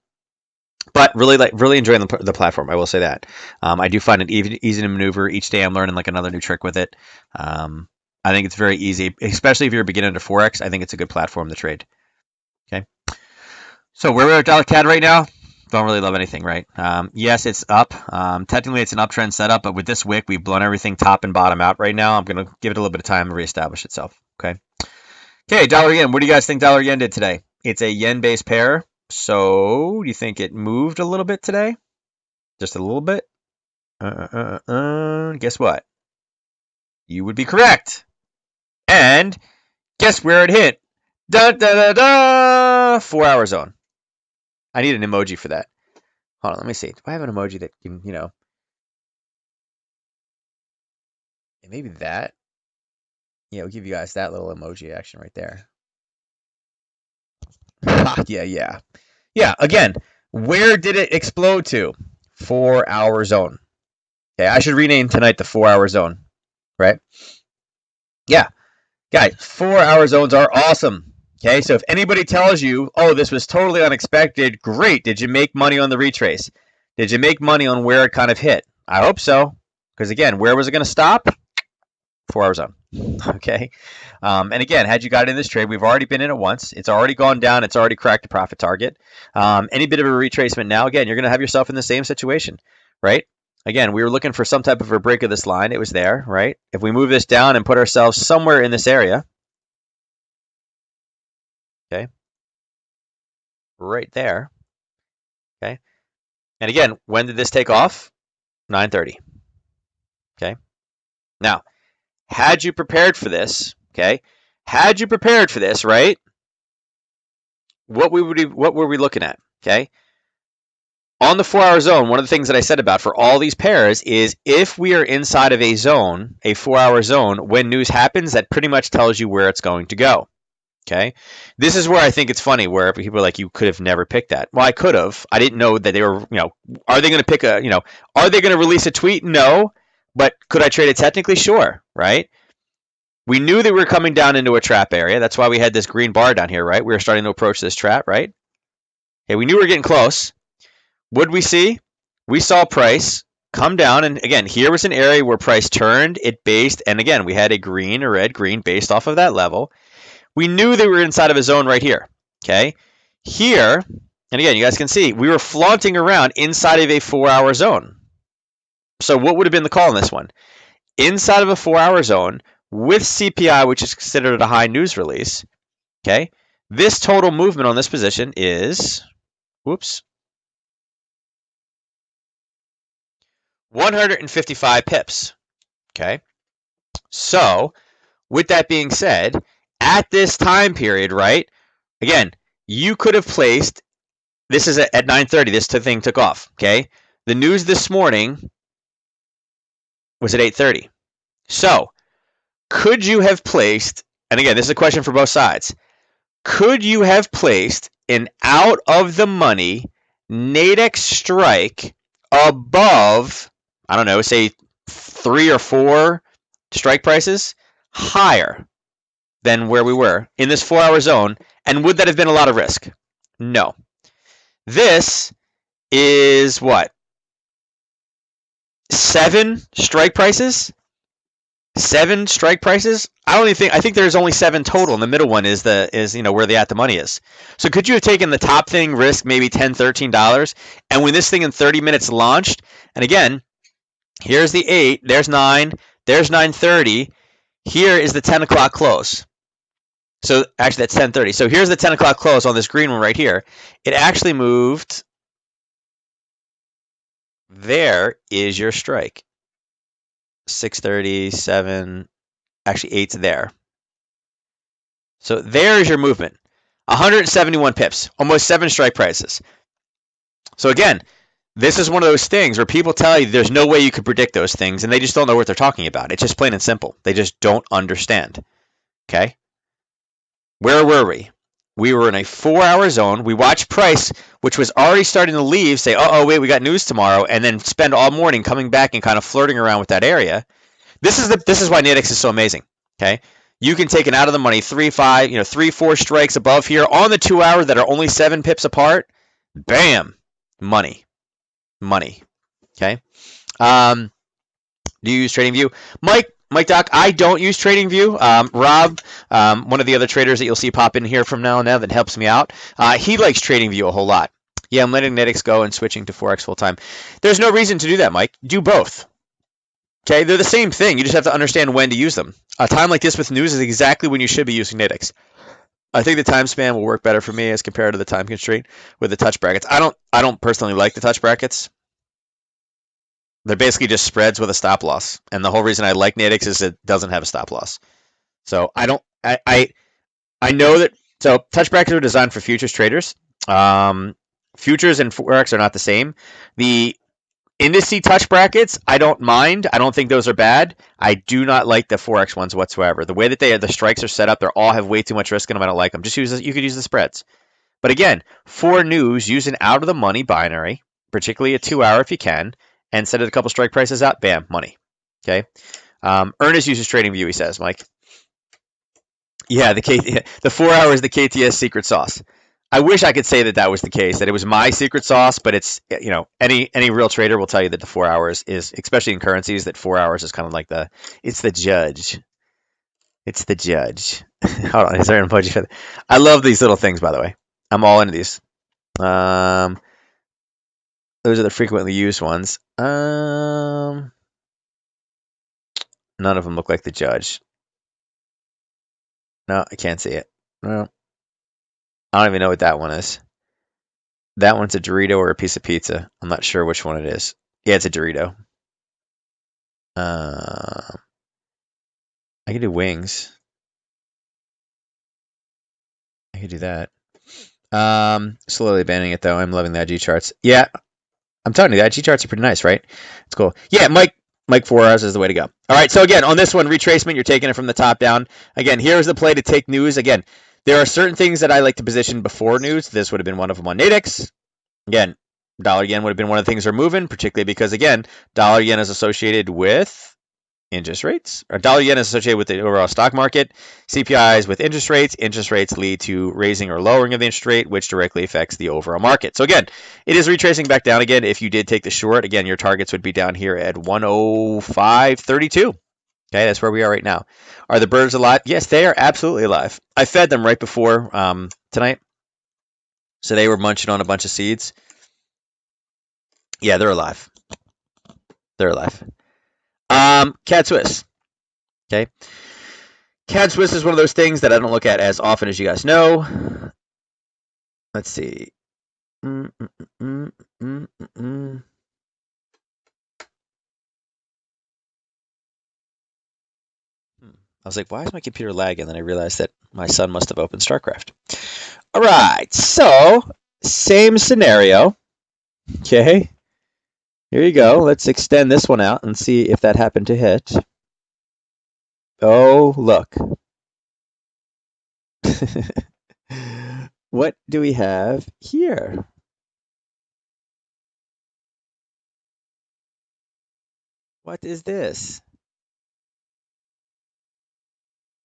But really enjoying the platform. I will say that. I do find it easy to maneuver. Each day I'm learning another new trick with it. I think it's very easy, especially if you're a beginner to forex. I think it's a good platform to trade. Okay. So where we're at dollar CAD right now, don't really love anything, right? Yes, it's up. Technically, it's an uptrend setup, but with this wick, we've blown everything top and bottom out right now. I'm going to give it a little bit of time to reestablish itself. Okay. Okay, dollar yen. What do you guys think dollar yen did today? It's a yen-based pair. So do you think it moved a little bit today? Just a little bit? Guess what? You would be correct. And guess where it hit? Da da da da! 4-hour zone. I need an emoji for that. Hold on, let me see. Do I have an emoji that can, maybe that? Yeah, we'll give you guys that little emoji action right there. Yeah. Yeah, again, where did it explode to? 4-hour zone. Okay, I should rename tonight the 4-hour zone, right? Yeah, guys, 4-hour zones are awesome. Okay, so if anybody tells you, oh, this was totally unexpected, great. Did you make money on the retrace? Did you make money on where it kind of hit? I hope so. Because again, where was it going to stop? 4-hour zone. Okay. And again, had you got in this trade, we've already been in it once. It's already gone down. It's already cracked a profit target. Any bit of a retracement now, again, you're going to have yourself in the same situation, right? Again, we were looking for some type of a break of this line. It was there, right? If we move this down and put ourselves somewhere in this area, okay, right there, okay. And again, when did this take off? 9:30. Okay. Now, had you prepared for this, okay? Had you prepared for this, right? What were we looking at? Okay. On the 4-hour zone, one of the things that I said about for all these pairs is if we are inside of a zone, a 4-hour zone, when news happens, that pretty much tells you where it's going to go. Okay. This is where I think it's funny where people are like, you could have never picked that. Well, I could have. I didn't know that they were, are they going to pick are they going to release a tweet? No. But could I trade it technically? Sure. Right. We knew that we were coming down into a trap area. That's why we had this green bar down here, right? We were starting to approach this trap, right? Okay, we knew we were getting close. What did we see? We saw price come down, and again, here was an area where price turned, it based, and again, we had a green, a red, green based off of that level. We knew that we were inside of a zone right here, okay? Here, and again, you guys can see, we were flaunting around inside of a 4-hour zone. So what would have been the call on this one? Inside of a 4-hour zone with CPI, which is considered a high news release, okay? This total movement on this position is, whoops, 155 pips. Okay. So, with that being said, at this time period, right? Again, you could have placed. This is at 9:30. This thing took off. Okay. The news this morning was at 8:30. So, could you have placed? And again, this is a question for both sides. Could you have placed an out of the money Nadex strike above, I don't know, say 3 or 4 strike prices higher? than where we were in this 4-hour zone. And would that have been a lot of risk? No. This is what? 7 strike prices? 7 strike prices? I think there's only 7 total, and the middle one is where the at the money is. So could you have taken the top thing, risk maybe $10, $13, and when this thing in 30 minutes launched, and again, here's the 8, there's 9, there's 9:30, here is the 10 o'clock close. So actually that's 10:30. So here's the 10 o'clock close on this green one right here. It actually moved. There is your strike. 6:30, 7, actually 8's there. So there's your movement. 171 pips, almost 7 strike prices. So again, this is one of those things where people tell you there's no way you could predict those things, and they just don't know what they're talking about. It's just plain and simple. They just don't understand. Okay? Where were we? We were in a 4-hour zone. We watched price, which was already starting to leave, say, oh, wait, we got news tomorrow, and then spend all morning coming back and kind of flirting around with that area. This is why Nadex is so amazing. Okay? You can take an out of the money 3, 5, 3, 4 strikes above here on the 2-hour that are only 7 pips apart. Bam! Money. Okay? Do you use TradingView? Mike Doc, I don't use TradingView. Rob, one of the other traders that you'll see pop in here from now and then that helps me out, he likes TradingView a whole lot. Yeah, I'm letting Nadex go and switching to forex full time. There's no reason to do that, Mike. Do both. Okay, they're the same thing. You just have to understand when to use them. A time like this with news is exactly when you should be using Nadex. I think the time span will work better for me as compared to the time constraint with the touch brackets. I don't personally like the touch brackets. They're basically just spreads with a stop loss. And the whole reason I like Nadex is it doesn't have a stop loss. So I know that, so touch brackets are designed for futures traders. Futures and forex are not the same. The indice touch brackets, I don't mind. I don't think those are bad. I do not like the forex ones whatsoever. The way that the strikes are set up, they all have way too much risk in them. I don't like them. You could use the spreads. But again, for news, use an out of the money binary, particularly a 2-hour if you can, and set it a couple strike prices out. Bam, money. Okay. Ernest uses TradingView, he says, Mike. Yeah, the 4 hours, the KTS secret sauce. I wish I could say that was the case, that it was my secret sauce, but it's, any real trader will tell you that the 4 hours is, especially in currencies, that 4 hours is kind of like it's the judge. It's the judge. Hold on, is there an emoji for that? I love these little things, by the way. I'm all into these. Those are the frequently used ones. None of them look like the judge. No, I can't see it. No. I don't even know what that one is. That one's a Dorito or a piece of pizza. I'm not sure which one it is. Yeah, it's a Dorito. I can do wings. I can do that. Slowly abandoning it though. I'm loving the IG charts. Yeah, I'm telling you, the IG charts are pretty nice, right? It's cool. Yeah, Mike 4 hours is the way to go. All right, so again, on this one, retracement, you're taking it from the top down. Again, here's the play to take news. Again, there are certain things that I like to position before news. This would have been one of them on Nadex. Again, dollar yen would have been one of the things they're moving, particularly because, again, dollar yen is associated with interest rates. Or dollar yen is associated with the overall stock market. CPIs with interest rates. Interest rates lead to raising or lowering of the interest rate, which directly affects the overall market. So again, it is retracing back down again. If you did take the short, again, your targets would be down here at 105.32. Okay, that's where we are right now. Are the birds alive? Yes, they are absolutely alive. I fed them right before tonight. So they were munching on a bunch of seeds. Yeah, they're alive. They're alive. CAD Swiss. Okay. CAD Swiss is one of those things that I don't look at as often as you guys know. Let's see. I was like, why is my computer lagging? And then I realized that my son must have opened StarCraft. All right. So, same scenario. Okay. Here you go. Let's extend this one out and see if that happened to hit. Oh, look. What do we have here? What is this?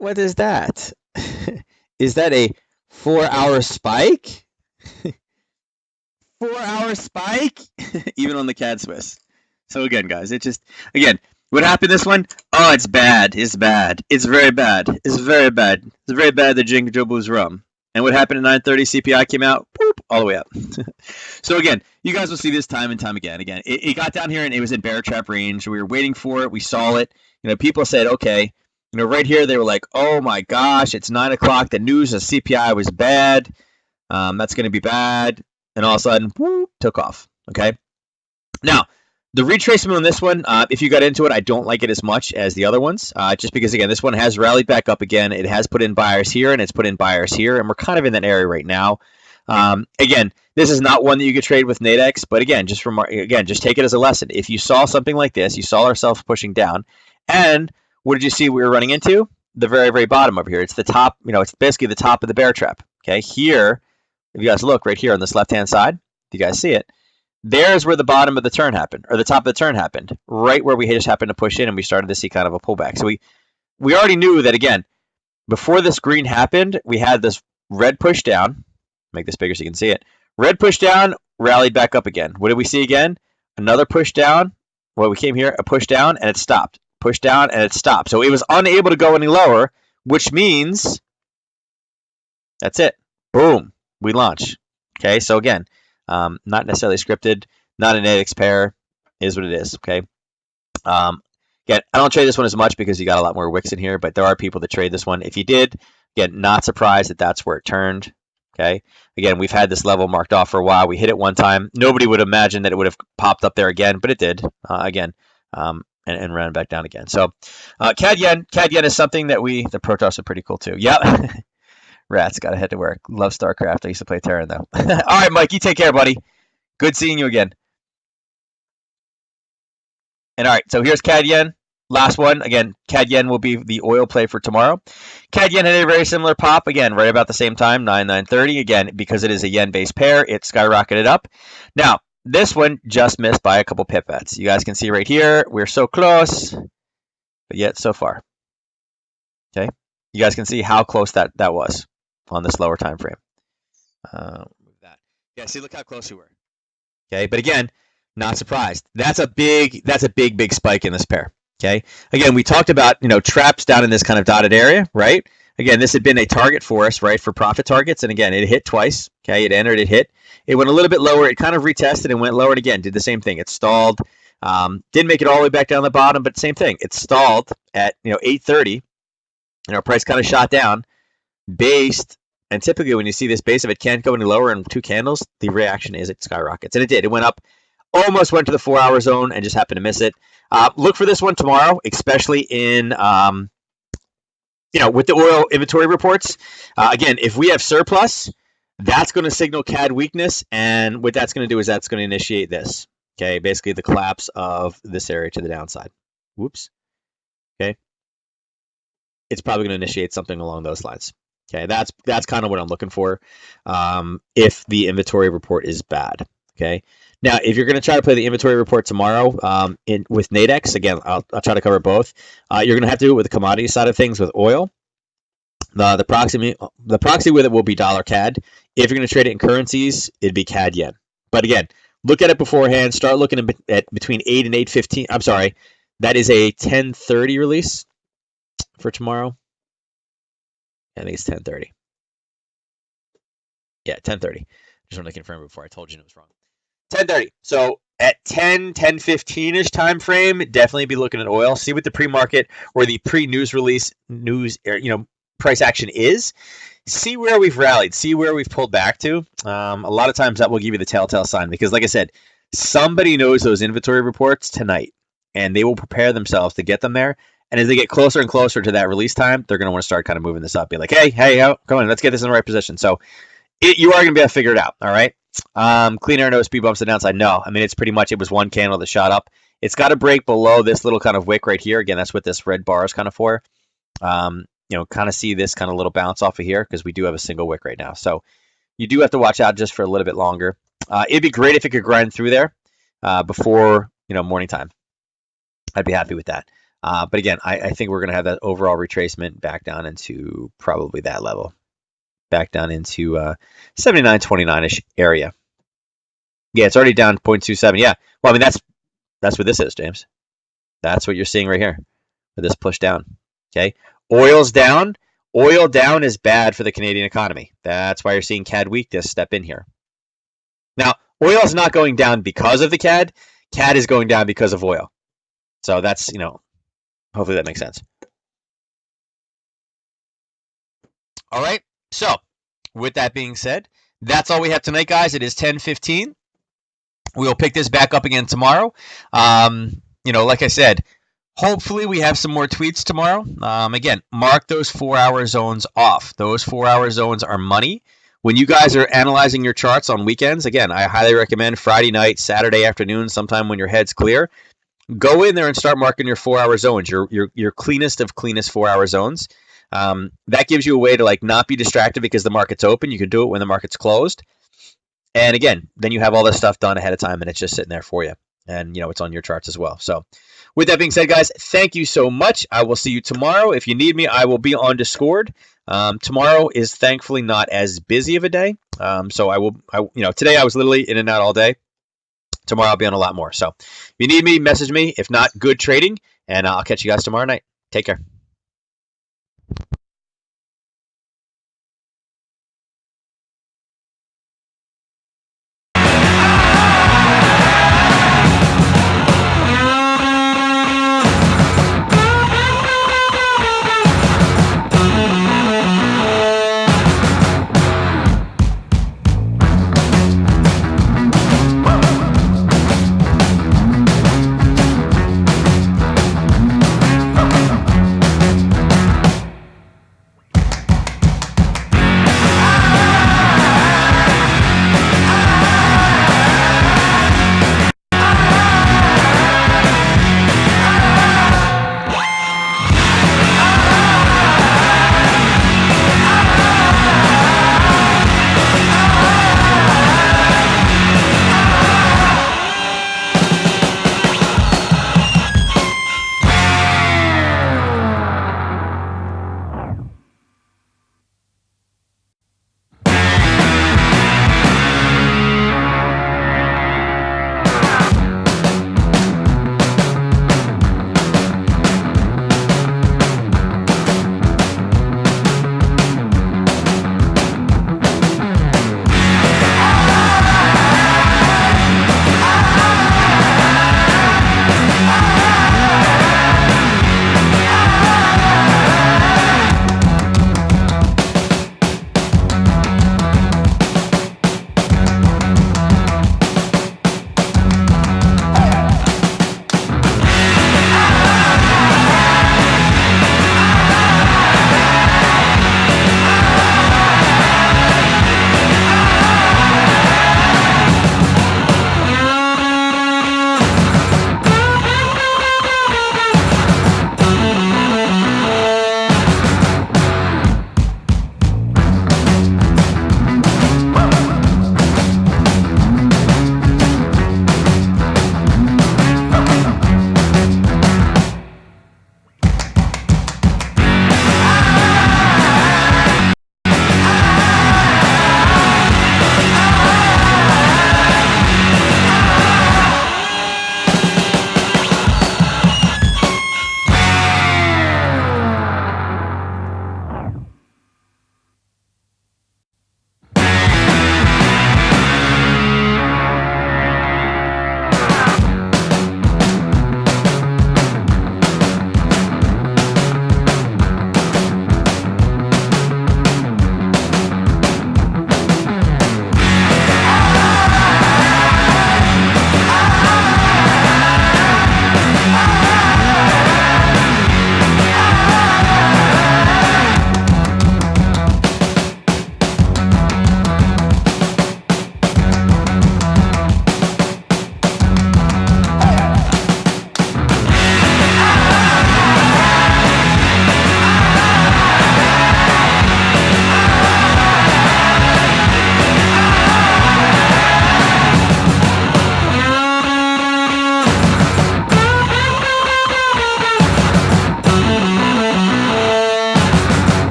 What is that? Is that a 4-hour spike? 4-hour spike? Even on the CAD Swiss. So again, guys, it just again, what happened this one? Oh, it's bad. It's bad. It's very bad. It's very bad. It's very bad that Jingle Boo's rum. And what happened at 9:30? CPI came out, boop, all the way up. So again, you guys will see this time and time again. Again, it got down here and it was in bear trap range. We were waiting for it. We saw it. People said, okay, right here they were like, oh my gosh, it's 9 o'clock. The news of CPI was bad. That's going to be bad. And all of a sudden, whoop, took off. Okay. Now, the retracement on this one, if you got into it, I don't like it as much as the other ones, just because, again, this one has rallied back up again. It has put in buyers here, and it's put in buyers here, and we're kind of in that area right now. Again, this is not one that you could trade with Nadex, but again, just take it as a lesson. If you saw something like this, you saw ourselves pushing down, and what did you see we were running into? The very, very bottom over here. It's the top, it's basically the top of the bear trap. Okay, here, if you guys look right here on this left-hand side, if you guys see it, there's where the bottom of the turn happened, or the top of the turn happened, right where we just happened to push in and we started to see kind of a pullback. So we already knew that, again, before this green happened, we had this red push down. Make this bigger so you can see it. Red push down, rallied back up again. What did we see again? Another push down. Well, we came here, a push down, and it stopped. Push down, and it stopped. So it was unable to go any lower, which means that's it. Boom. We launch. Okay, so again, not necessarily scripted, not an Nadex pair, is what it is. Okay. Again, I don't trade this one as much because you got a lot more wicks in here, but there are people that trade this one. If you did, again, not surprised that that's where it turned. Okay. Again, we've had this level marked off for a while. We hit it one time. Nobody would imagine that it would have popped up there again, but it did again, and ran back down again. So CAD yen is something that the protoss are pretty cool too. Yep. Rats, gotta head to work. Love StarCraft. I used to play Terran though. All right, Mike, you take care, buddy. Good seeing you again. And all right, so here's CAD yen. Last one. Again, CAD yen will be the oil play for tomorrow. CAD yen had a very similar pop. Again, right about the same time, 9:30. Again, because it is a yen-based pair, it skyrocketed up. Now, this one just missed by a couple pipettes. You guys can see right here, we're so close, but yet so far. Okay, you guys can see how close that was on this lower time frame. Move that. Yeah, see, look how close we were. Okay, but again, not surprised. That's a big spike in this pair. Okay, again, we talked about traps down in this kind of dotted area, right? Again, this had been a target for us, right, for profit targets, and again, it hit twice. Okay, it entered, it hit, it went a little bit lower, it kind of retested and went lower, and again, did the same thing. It stalled, didn't make it all the way back down the bottom, but same thing. It stalled at 8:30. Price kind of shot down, based. And typically when you see this base, if it can't go any lower in 2 candles, the reaction is it skyrockets. And it did. It went up, almost went to the 4-hour zone and just happened to miss it. Look for this one tomorrow, especially in, with the oil inventory reports. Again, if we have surplus, that's going to signal CAD weakness. And what that's going to do is that's going to initiate this. Okay, basically the collapse of this area to the downside. Whoops. Okay. It's probably going to initiate something along those lines. Okay, that's kind of what I'm looking for if the inventory report is bad. Okay, now if you're going to try to play the inventory report tomorrow with Nadex, again, I'll try to cover both. You're going to have to do it with the commodity side of things with oil. The proxy with it will be dollar CAD. If you're going to trade it in currencies, it'd be CAD yen. But again, look at it beforehand. Start looking at between 8 and 8:15. I'm sorry, that is a 10:30 release for tomorrow. I think it's 10:30. Yeah, 10:30. Just wanted to confirm before I told you it was wrong. 10:30. So at 10:15-ish time frame, definitely be looking at oil. See what the pre-market or the pre-news release price action is. See where we've rallied. See where we've pulled back to. A lot of times that will give you the telltale sign because, like I said, somebody knows those inventory reports tonight, and they will prepare themselves to get them there. And as they get closer and closer to that release time, they're going to want to start kind of moving this up. Be like, hey, come on, let's get this in the right position. So you are going to be able to figure it out, all right? Clean air, no speed bumps to the downside. No, I mean, it's pretty much, it was one candle that shot up. It's got to break below this little kind of wick right here. Again, that's what this red bar is kind of for. Kind of see this kind of little bounce off of here because we do have a single wick right now. So you do have to watch out just for a little bit longer. It'd be great if it could grind through there before, morning time. I'd be happy with that. But again, I think we're going to have that overall retracement back down into probably that level, back down into 79.29-ish area. Yeah, it's already down 0.27. Yeah, well, I mean that's what this is, James. That's what you're seeing right here with this push down. Okay, oil's down. Oil down is bad for the Canadian economy. That's why you're seeing CAD weakness step in here. Now, oil is not going down because of the CAD. CAD is going down because of oil. So that's, hopefully that makes sense. All right. So, with that being said, that's all we have tonight, guys. It is 10:15. We will pick this back up again tomorrow. Like I said, hopefully we have some more tweets tomorrow. Again, mark those 4-hour zones off. Those 4-hour zones are money. When you guys are analyzing your charts on weekends, again, I highly recommend Friday night, Saturday afternoon, sometime when your head's clear, go in there and start marking your 4-hour zones, your cleanest of cleanest 4-hour zones. That gives you a way to not be distracted because the market's open. You can do it when the market's closed. And again, then you have all this stuff done ahead of time and it's just sitting there for you. And it's on your charts as well. So with that being said, guys, thank you so much. I will see you tomorrow. If you need me, I will be on Discord. Tomorrow is thankfully not as busy of a day. So today I was literally in and out all day. Tomorrow I'll be on a lot more. So if you need me, message me. If not, good trading. And I'll catch you guys tomorrow night. Take care.